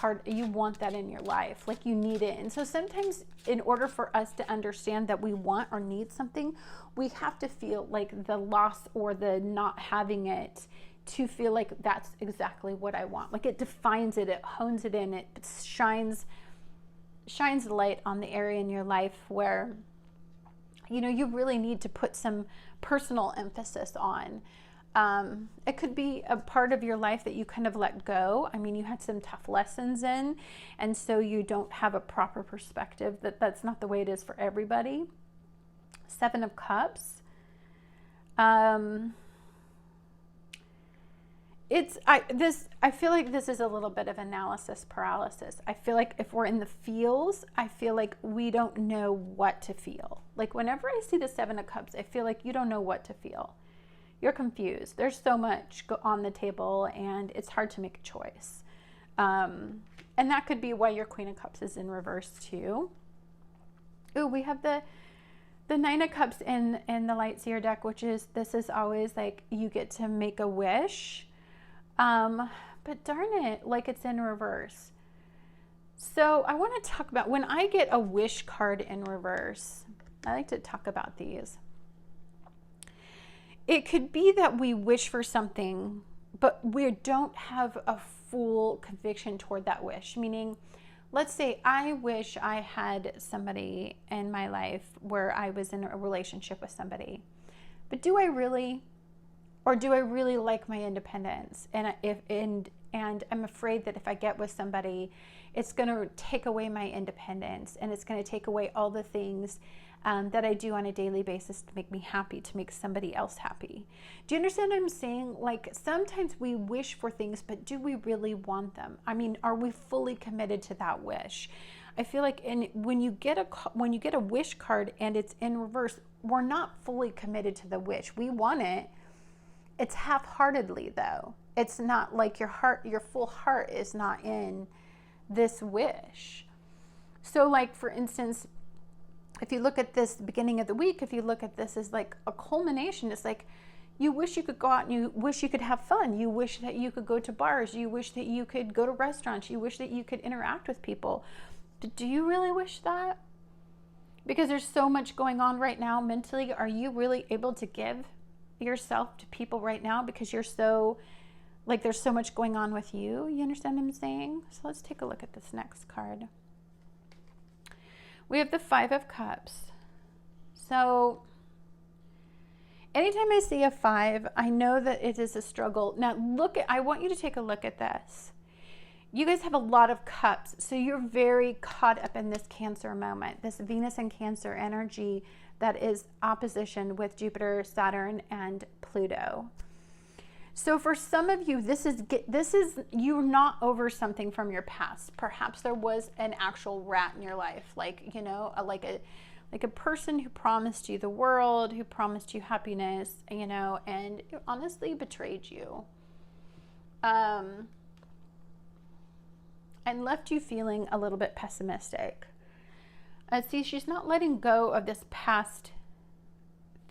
A: in your life, like you need it. And so sometimes in order for us to understand that we want or need something, we have to feel like the loss or the not having it to feel like that's exactly what I want. Like it defines it, it hones it in, it shines light on the area in your life where, you know, you really need to put some personal emphasis on. It could be a part of your life that you kind of let go. I mean, you had some tough lessons in, and so you don't have a proper perspective that's not the way it is for everybody. Seven of Cups. I feel like this is a little bit of analysis paralysis. I feel like if we're in the feels, I feel like we don't know what to feel. Like whenever I see the Seven of Cups, I feel like you don't know what to feel. You're confused. There's so much on the table and it's hard to make a choice. And that could be why your Queen of Cups is in reverse too. Ooh, we have the Nine of Cups in the Light Seer deck, this is always like you get to make a wish. But darn it, like it's in reverse. So I want to talk about when I get a wish card in reverse. I like to talk about these. It could be that we wish for something, but we don't have a full conviction toward that wish. Meaning, let's say I wish I had somebody in my life where I was in a relationship with somebody. But do I really? Or do I really like my independence? And I'm afraid that if I get with somebody, it's going to take away my independence, and it's going to take away all the things that I do on a daily basis to make me happy, to make somebody else happy. Do you understand what I'm saying? Like, sometimes we wish for things, but do we really want them? I mean, are we fully committed to that wish? I feel like when you get a wish card and it's in reverse, we're not fully committed to the wish. We want it. It's half-heartedly, though. It's not like your full heart is not in this wish. So, like, for instance, if you look at this beginning of the week, if you look at this as like a culmination, it's like you wish you could go out and you wish you could have fun. You wish that you could go to bars. You wish that you could go to restaurants. You wish that you could interact with people. But do you really wish that? Because there's so much going on right now mentally. Are you really able to give yourself to people right now because you're so, like, there's so much going on with you? You understand what I'm saying? So let's take a look at this next card. We have the Five of Cups. So anytime I see a 5, I know that it is a struggle. Now I want you to take a look at this. You guys have a lot of cups, so you're very caught up in this Cancer moment, this Venus and Cancer energy that is opposition with Jupiter, Saturn, and Pluto. So for some of you, this is you're not over something from your past. Perhaps there was an actual rat in your life, like, you know, like a person who promised you the world, who promised you happiness, you know, and honestly betrayed you. And left you feeling a little bit pessimistic. See, she's not letting go of this past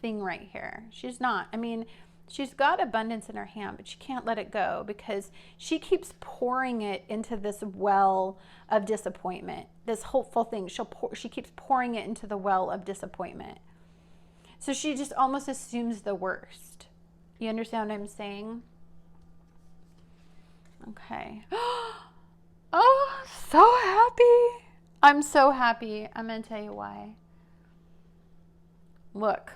A: thing right here. She's not. I mean, she's got abundance in her hand, but she can't let it go because she keeps pouring it into this well of disappointment. This hopeful thing, she keeps pouring it into the well of disappointment. So she just almost assumes the worst. You understand what I'm saying? Okay. Oh, so happy. I'm so happy. I'm going to tell you why. Look.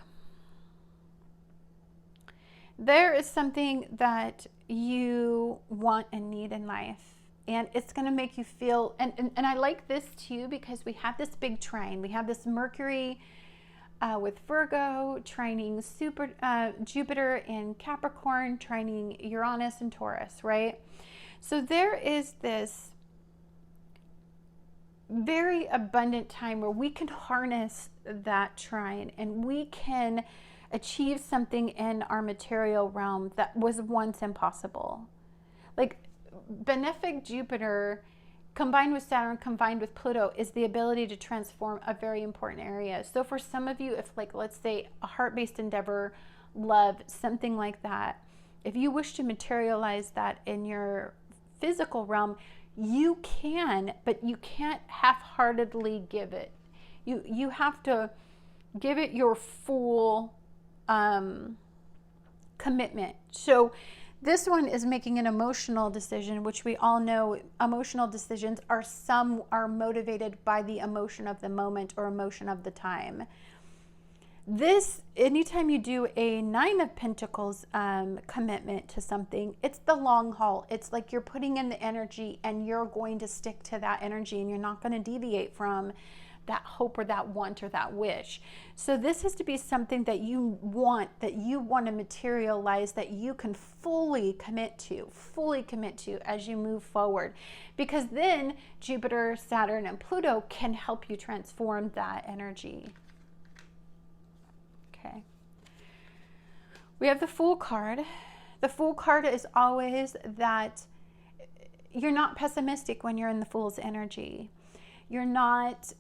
A: There is something that you want and need in life, and it's going to make you feel, and I like this too because we have this big trine. We have this Mercury with Virgo, trining Jupiter in Capricorn, trining Uranus and Taurus, right? So there is this very abundant time where we can harness that trine and we can achieve something in our material realm that was once impossible. Like benefic Jupiter combined with Saturn, combined with Pluto, is the ability to transform a very important area. So for some of you, if, like, let's say a heart-based endeavor, love, something like that, if you wish to materialize that in your physical realm, you can, but you can't half-heartedly give it. You have to give it your full commitment. So this one is making an emotional decision, which we all know emotional decisions are motivated by the emotion of the moment or emotion of the time. This, anytime you do a 9 of Pentacles commitment to something, it's the long haul. It's like you're putting in the energy and you're going to stick to that energy and you're not going to deviate from that hope or that want or that wish. So this has to be something that you want to materialize, that you can fully commit to as you move forward. Because then Jupiter, Saturn, and Pluto can help you transform that energy. Okay. We have the Fool card. The Fool card is always that you're not pessimistic when you're in the Fool's energy. You're not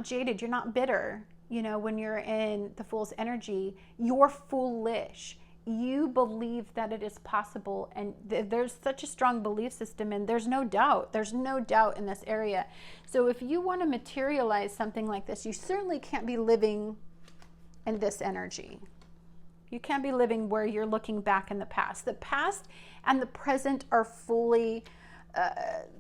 A: jaded. You're not bitter. You know, when you're in the Fool's energy, you're foolish. You believe that it is possible, and there's such a strong belief system, and there's no doubt. There's no doubt in this area. So if you want to materialize something like this, you certainly can't be living in this energy. You can't be living where you're looking back in the past. The past and the present are fully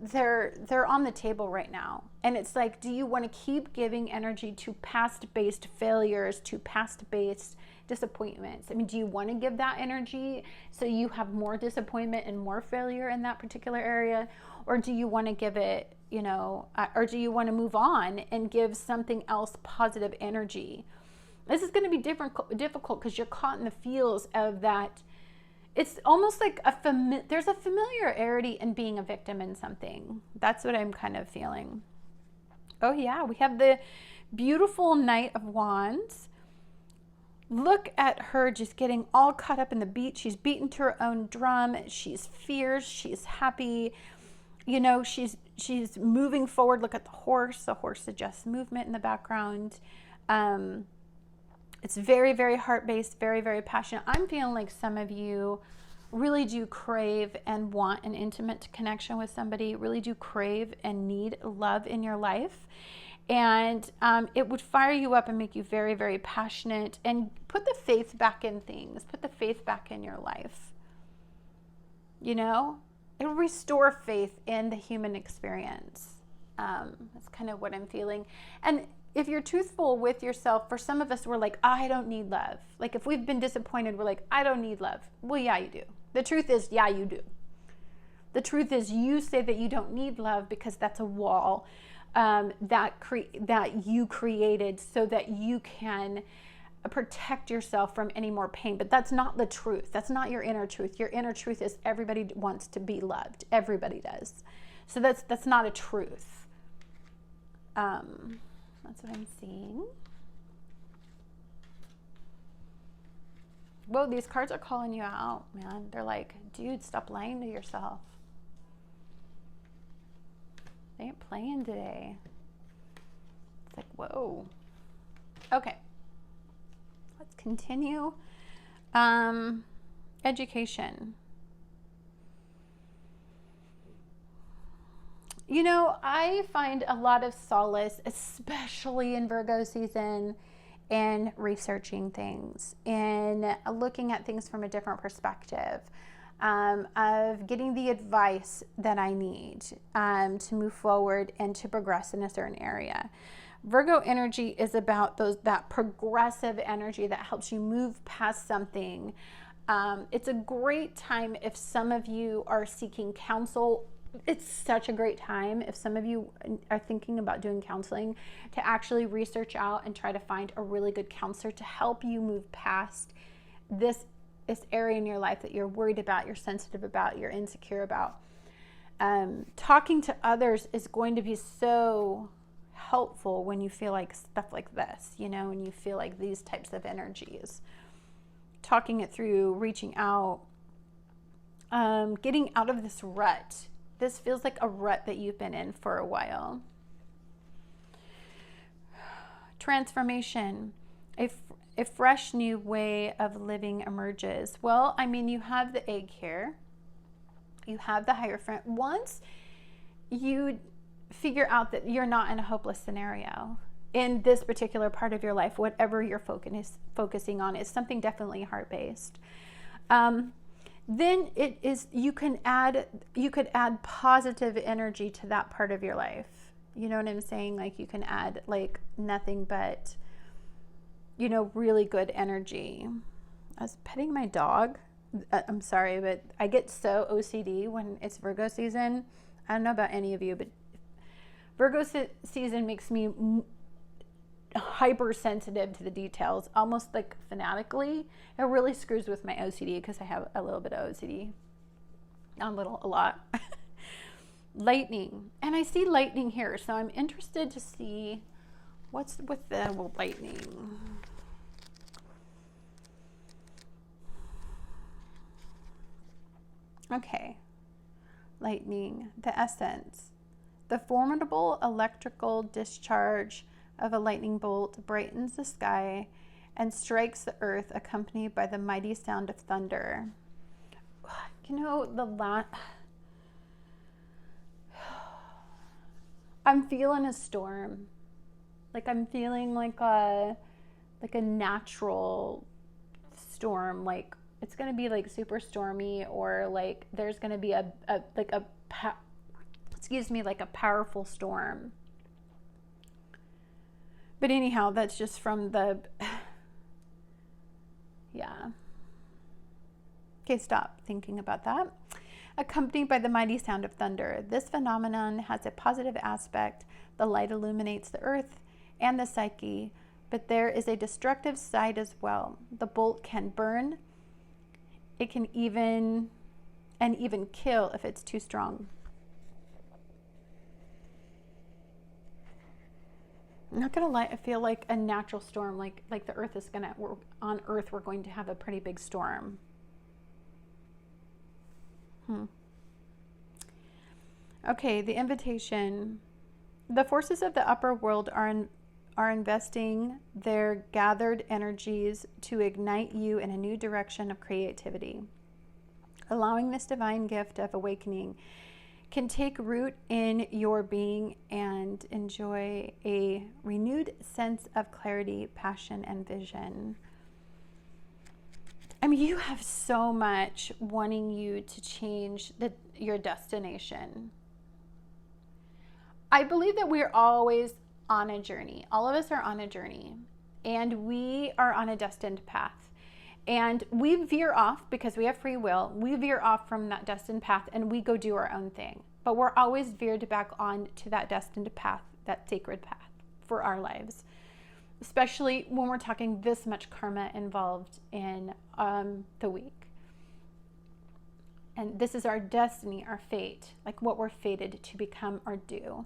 A: they're on the table right now. And it's like, do you want to keep giving energy to past-based failures, to past-based disappointments? I mean, do you want to give that energy so you have more disappointment and more failure in that particular area? Or do you want to give it, you know, or do you want to move on and give something else positive energy? This is going to be difficult because you're caught in the feels of that. It's almost like there's a familiarity in being a victim in something. That's what I'm kind of feeling. Oh yeah, we have the beautiful Knight of Wands. Look at her just getting all caught up in the beat. She's beaten to her own drum. She's fierce. She's happy. You know, she's moving forward. Look at the horse. The horse suggests movement in the background. It's very, very heart-based, very, very passionate. I'm feeling like some of you really do crave and want an intimate connection with somebody, really do crave and need love in your life. And it would fire you up and make you very, very passionate and put the faith back in things, put the faith back in your life. You know, it'll restore faith in the human experience. That's kind of what I'm feeling. And if you're truthful with yourself, for some of us, we're like, I don't need love. Like if we've been disappointed, we're like, I don't need love. Well, yeah, you do. The truth is, yeah, you do. The truth is you say that you don't need love because that's a wall that you created so that you can protect yourself from any more pain. But that's not the truth. That's not your inner truth. Your inner truth is everybody wants to be loved. Everybody does. So that's not a truth. That's what I'm seeing. Whoa, these cards are calling you out, man. They're like, dude, stop lying to yourself. They ain't playing today. It's like, whoa. Okay. Let's continue. Education. You know, I find a lot of solace, especially in Virgo season, in researching things, in looking at things from a different perspective, of getting the advice that I need to move forward and to progress in a certain area. Virgo energy is about that progressive energy that helps you move past something. It's a great time if some of you are seeking counsel. It's such a great time if some of you are thinking about doing counseling to actually research out and try to find a really good counselor to help you move past this area in your life that you're worried about, you're sensitive about, you're insecure about. Talking to others is going to be so helpful when you feel like stuff like this, you know, when you feel like these types of energies. Talking it through, reaching out, getting out of this rut. This feels like a rut that you've been in for a while. Transformation. A fresh new way of living emerges. Well, I mean, you have the egg here. You have the Hierophant. Once you figure out that you're not in a hopeless scenario in this particular part of your life, whatever you're focusing on is something definitely heart-based. Then it is, you could add positive energy to that part of your life. You know what I'm saying? Like you can add like nothing but, you know, really good energy. I was petting my dog. I'm sorry, but I get so OCD when it's Virgo season. I don't know about any of you, but Virgo season makes me hypersensitive to the details, almost like fanatically. It really screws with my OCD because I have a little bit of OCD. Not a little, a lot. Lightning. And I see lightning here, so I'm interested to see what's with the lightning. Okay. Lightning, the essence. The formidable electrical discharge of a lightning bolt brightens the sky and strikes the earth, accompanied by the mighty sound of thunder. You know, I'm feeling a storm. Like I'm feeling like a natural storm. Like it's gonna be like super stormy, or like there's gonna be a excuse me, like a powerful storm. But anyhow, that's just from the, yeah. Okay, stop thinking about that. Accompanied by the mighty sound of thunder. This phenomenon has a positive aspect. The light illuminates the earth and the psyche, but there is a destructive side as well. The bolt can burn. It can even kill if it's too strong. I'm not gonna lie, I feel like a natural storm, like the earth is on earth we're going to have a pretty big storm. Okay, the invitation. The forces of the upper world are investing their gathered energies to ignite you in a new direction of creativity. Allowing this divine gift of awakening can take root in your being and enjoy a renewed sense of clarity, passion, and vision. I mean, you have so much wanting you to change your destination. I believe that we're always on a journey. All of us are on a journey, and we are on a destined path. And we veer off because we have free will. We veer off from that destined path and we go do our own thing. But we're always veered back on to that destined path, that sacred path for our lives. Especially when we're talking this much karma involved in the week. And this is our destiny, our fate, like what we're fated to become or do.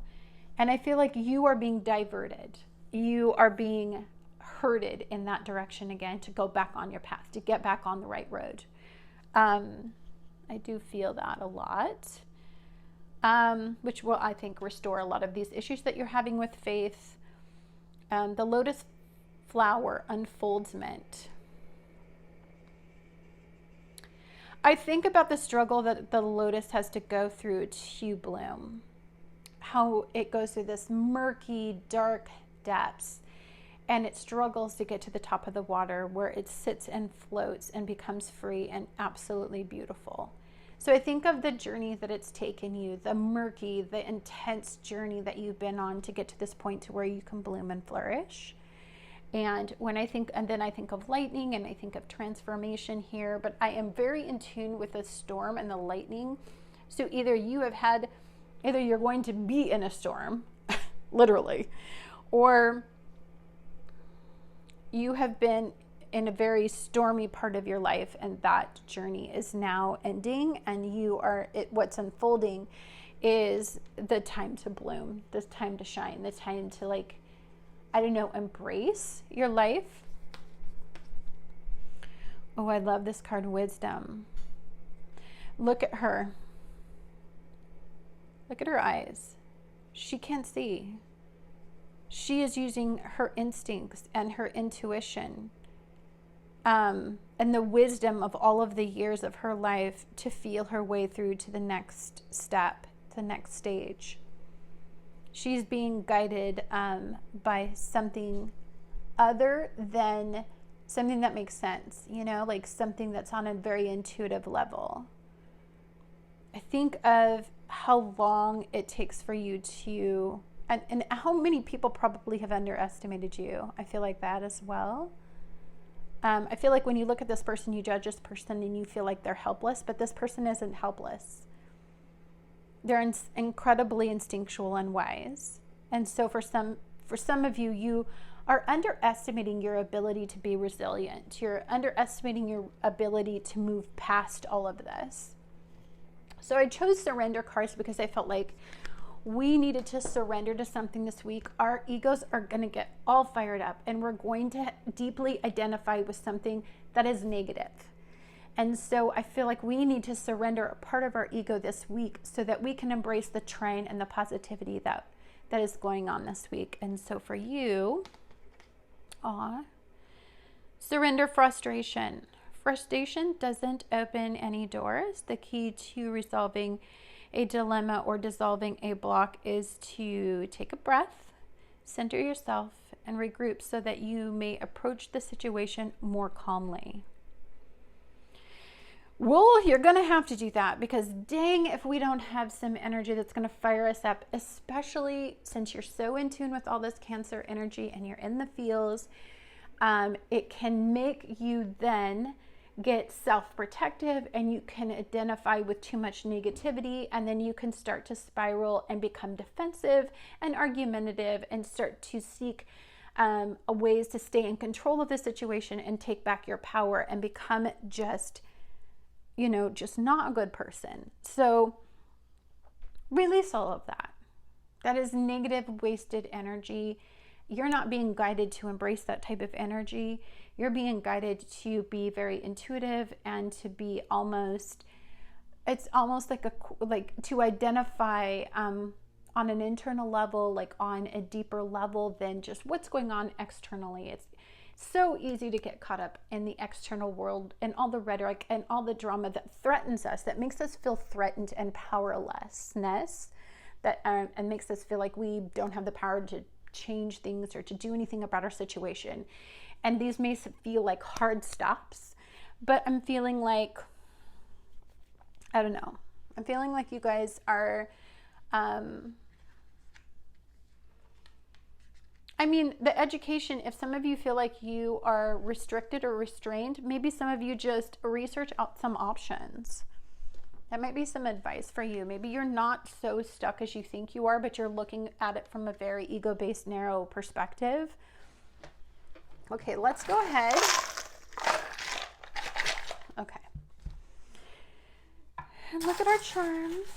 A: And I feel like you are being diverted. You are being herded in that direction again to go back on your path, to get back on the right road. I do feel that a lot, which will, I think, restore a lot of these issues that you're having with faith. The lotus flower unfoldment. I think about the struggle that the lotus has to go through to bloom. How it goes through this murky, dark depths, and it struggles to get to the top of the water where it sits and floats and becomes free and absolutely beautiful. So I think of the journey that it's taken you, the murky, the intense journey that you've been on to get to this point to where you can bloom and flourish. And then I think of lightning and I think of transformation here, but I am very in tune with the storm and the lightning. So either you're going to be in a storm, literally, or you have been in a very stormy part of your life and that journey is now ending, and what's unfolding is the time to bloom, the time to shine, the time to embrace your life. Oh, I love this card, Wisdom. Look at her. Look at her eyes. She can't see. She is using her instincts and her intuition and the wisdom of all of the years of her life to feel her way through to the next step, the next stage. She's being guided by something other than something that makes sense, like something that's on a very intuitive level. I think of how long it takes for you to, and how many people probably have underestimated you. I feel like that as well. I feel like when you look at this person, you judge this person and you feel like they're helpless, but this person isn't helpless. They're incredibly instinctual and wise. And so for some of you, you are underestimating your ability to be resilient. You're underestimating your ability to move past all of this. So I chose surrender cards because I felt like we needed to surrender to something this week. Our egos are going to get all fired up and we're going to deeply identify with something that is negative. And so I feel like we need to surrender a part of our ego this week so that we can embrace the trine and the positivity that is going on this week. And so for you, surrender frustration. Frustration doesn't open any doors. The key to resolving a dilemma or dissolving a block is to take a breath, center yourself, and regroup so that you may approach the situation more calmly. Well, you're going to have to do that, because dang if we don't have some energy that's going to fire us up, especially since you're so in tune with all this Cancer energy and you're in the feels. It can make you then get self-protective, and you can identify with too much negativity, and then you can start to spiral and become defensive and argumentative and start to seek ways to stay in control of the situation and take back your power and become just, you know, just not a good person. So release all of that. That is negative, wasted energy. You're not being guided to embrace that type of energy. You're being guided to be very intuitive and to be almost, it's almost like to identify on an internal level, like on a deeper level than just what's going on externally. It's so easy to get caught up in the external world and all the rhetoric and all the drama that threatens us, that makes us feel threatened and powerlessness, that and makes us feel like we don't have the power to change things or to do anything about our situation. And these may feel like hard stops, but I'm feeling like, I don't know, I'm feeling like you guys are, I mean, the education, if some of you feel like you are restricted or restrained, maybe some of you just research out some options. That might be some advice for you. Maybe you're not so stuck as you think you are, but you're looking at it from a very ego-based, narrow perspective. Okay, let's go ahead. Okay. And look at our charms.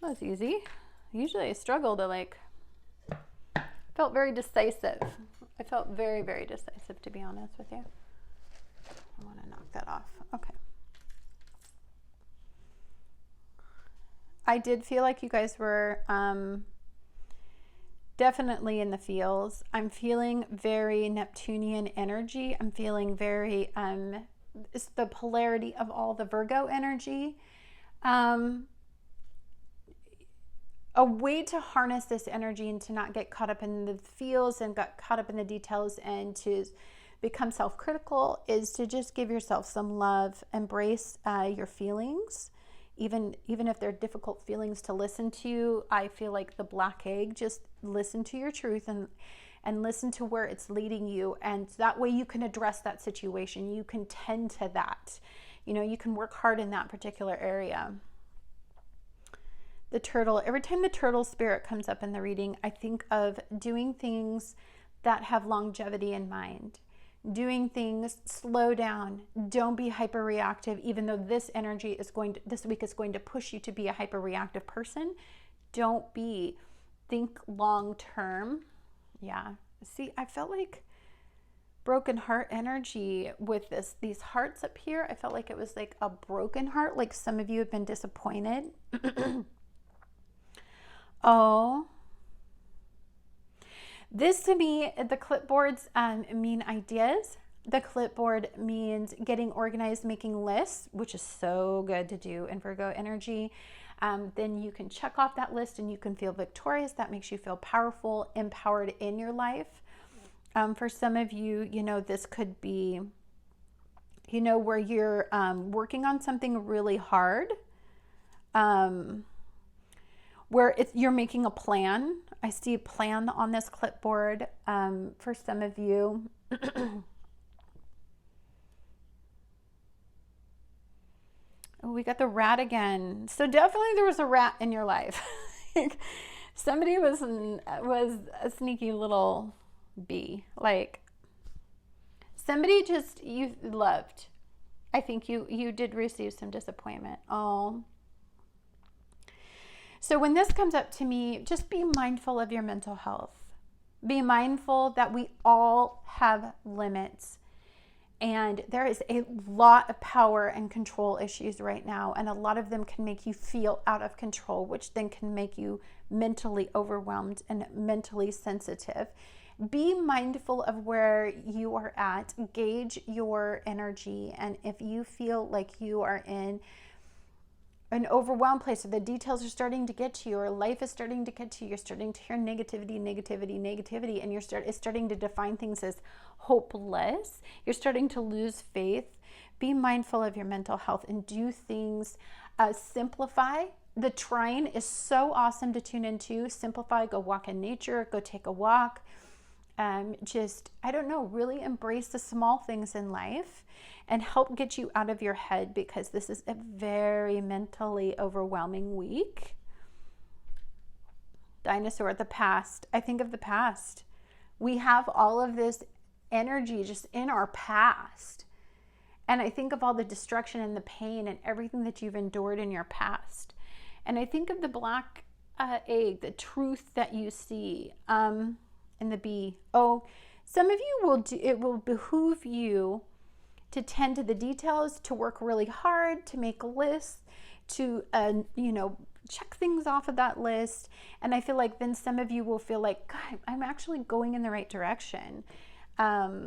A: That was easy. Usually I struggle to felt very decisive. I felt very, very decisive, to be honest with you. I want to knock that off. Okay. I did feel like you guys were definitely in the feels. I'm feeling very Neptunian energy. I'm feeling very, it's the polarity of all the Virgo energy. A way to harness this energy and to not get caught up in the feels and got caught up in the details and to become self-critical is to just give yourself some love, embrace your feelings. Even if they're difficult feelings to listen to, I feel like the black egg, just listen to your truth and listen to where it's leading you. And that way you can address that situation. You can tend to that. You know, you can work hard in that particular area. The turtle, every time the turtle spirit comes up in the reading, I think of doing things that have longevity in mind. Doing things, slow down, don't be hyper reactive, even though this energy is this week is going to push you to be a hyper reactive person. Don't be, think long term. Yeah, see, I felt like broken heart energy with these hearts up here. I felt like it was like a broken heart, like some of you have been disappointed. Oh, this to me, the clipboards mean ideas. The clipboard means getting organized, making lists, which is so good to do in Virgo energy. Then you can check off that list and you can feel victorious. That makes you feel powerful, empowered in your life. For some of you, you know, this could be, you know, where you're working on something really hard. Where you're making a plan. I see a plan on this clipboard for some of you. Oh, we got the rat again. So definitely there was a rat in your life. Somebody was a sneaky little bee. Like somebody just you loved. I think you did receive some disappointment. Oh. So when this comes up to me, just be mindful of your mental health. Be mindful that we all have limits. And there is a lot of power and control issues right now. And a lot of them can make you feel out of control, which then can make you mentally overwhelmed and mentally sensitive. Be mindful of where you are at. Gauge your energy. And if you feel like you are in an overwhelmed place, or the details are starting to get to you, or life is starting to get to you, you're starting to hear negativity, and it's starting to define things as hopeless. You're starting to lose faith. be mindful of your mental health and do things. Simplify. The trine is so awesome to tune into. Simplify, go walk in nature, go take a walk. Just, I don't know, really embrace the small things in life and help get you out of your head, because this is a very mentally overwhelming week. Dinosaur, the past. I think of the past. We have all of this energy just in our past. And I think of all the destruction and the pain and everything that you've endured in your past. And I think of the black egg, the truth that you see, and the bee. Oh, some of you will do, it will behoove you to tend to the details, to work really hard, to make lists, to, check things off of that list. And I feel like then some of you will feel like, God, I'm actually going in the right direction. Okay.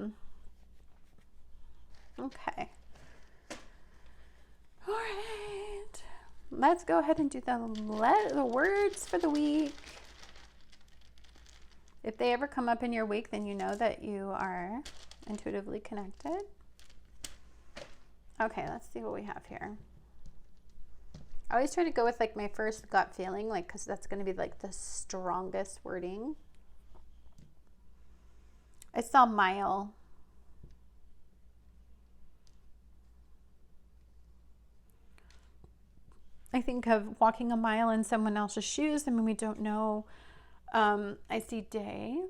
A: All right. Let's go ahead and do the words for the week. If they ever come up in your week, then you know that you are intuitively connected. Okay, let's see what we have here. I always try to go with like my first gut feeling, like, because that's going to be like the strongest wording. I saw mile. I think of walking a mile in someone else's shoes. I mean, we don't know. I see day.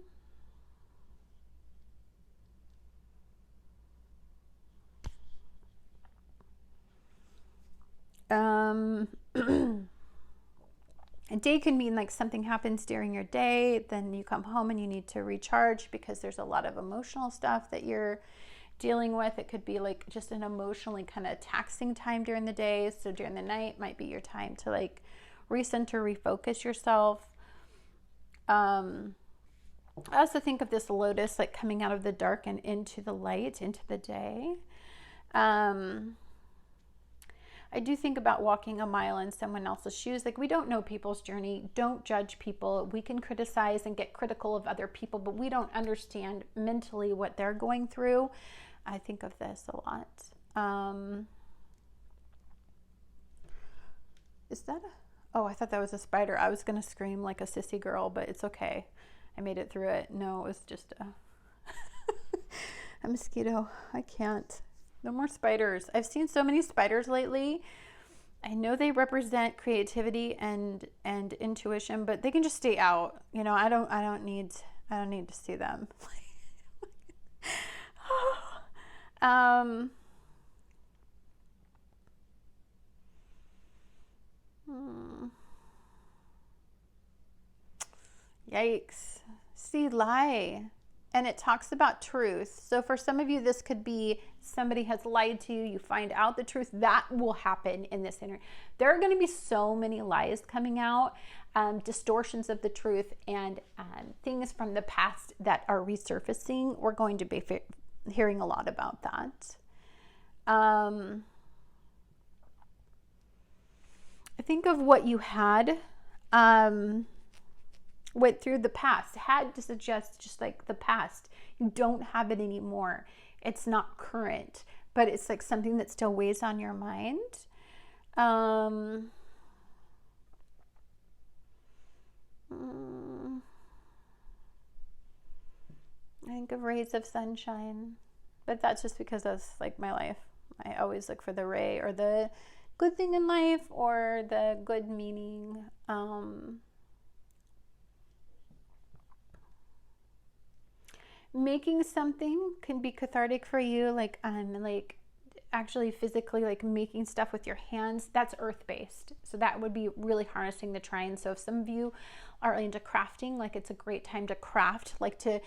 A: A day can mean like something happens during your day, then you come home and you need to recharge because there's a lot of emotional stuff that you're dealing with. It could be like just an emotionally kind of taxing time during the day. So during the night might be your time to like recenter, refocus yourself. I also think of this lotus like coming out of the dark and into the light, into the day. I do think about walking a mile in someone else's shoes. Like, we don't know people's journey. Don't judge people. We can criticize and get critical of other people, but we don't understand mentally what they're going through. I think of this a lot. Is that oh, I thought that was a spider. I was going to scream like a sissy girl, but it's okay. I made it through it. No, it was just a mosquito. I can't. No more spiders. I've seen so many spiders lately. I know they represent creativity and intuition, but they can just stay out. You know, I don't need to see them. Yikes. See, lie. And it talks about truth. So for some of you, this could be somebody has lied to you. You find out the truth. That will happen in this interview. There are going to be so many lies coming out, distortions of the truth, and things from the past that are resurfacing. We're going to be hearing a lot about that. I think of what you had. Went through the past, had to suggest just like the past. You don't have it anymore. It's not current, but it's like something that still weighs on your mind. I think of rays of sunshine, but that's just because that's like my life. I always look for the ray or the good thing in life or the good meaning. Making something can be cathartic for you, like actually physically, like making stuff with your hands. That's earth-based, so that would be really harnessing the trine. So if some of you are into crafting, like it's a great time to craft, like to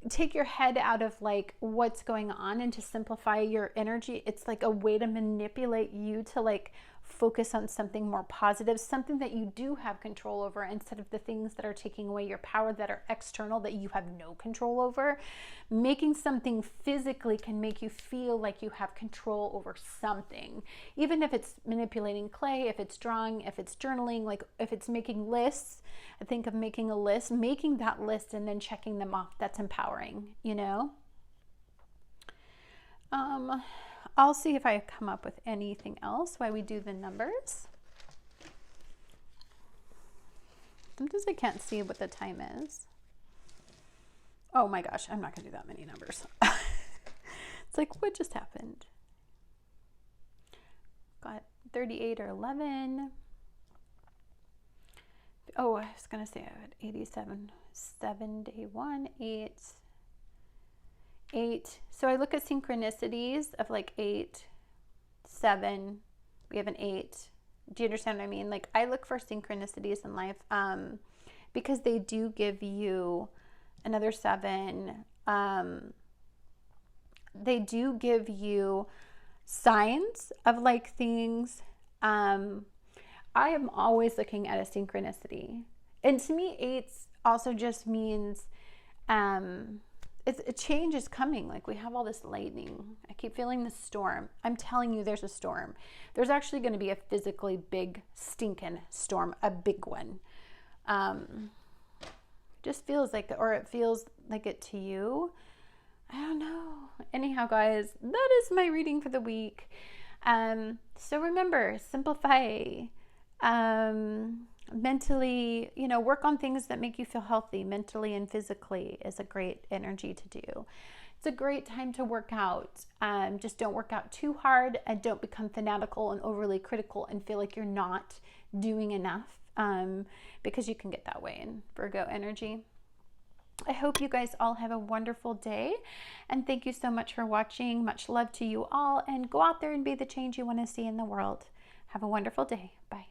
A: take your head out of like what's going on and to simplify your energy. It's like a way to manipulate you to like focus on something more positive, something that you do have control over, instead of the things that are taking away your power, that are external, that you have no control over. Making something physically can make you feel like you have control over something, even if it's manipulating clay, if it's drawing, if it's journaling, like if it's making lists. I think of making a list, making that list and then checking them off. That's empowering, you know? I'll see if I come up with anything else while we do the numbers. Sometimes I can't see what the time is. Oh my gosh, I'm not gonna do that many numbers. It's like, what just happened? Got 38 or 11. Oh, I was gonna say I had 87. 7, day 1, 8. 8. So I look at synchronicities of like 8, 7. We have an 8. Do you understand what I mean? Like, I look for synchronicities in life because they do give you another 7. They do give you signs of like things. I am always looking at a synchronicity. And to me, 8 also just means a change is coming. Like, we have all this lightning. I keep feeling the storm. I'm telling you, there's a storm. There's actually going to be a physically big stinking storm, a big one. Just feels like, or it feels like it to you. I don't know. Anyhow, guys, that is my reading for the week. So remember, simplify. Mentally, you know, work on things that make you feel healthy mentally and physically is a great energy to do. It's a great time to work out. Just don't work out too hard and don't become fanatical and overly critical and feel like you're not doing enough, because you can get that way in Virgo energy. I hope you guys all have a wonderful day, and thank you so much for watching. Much love to you all, and go out there and be the change you want to see in the world. Have a wonderful day. Bye.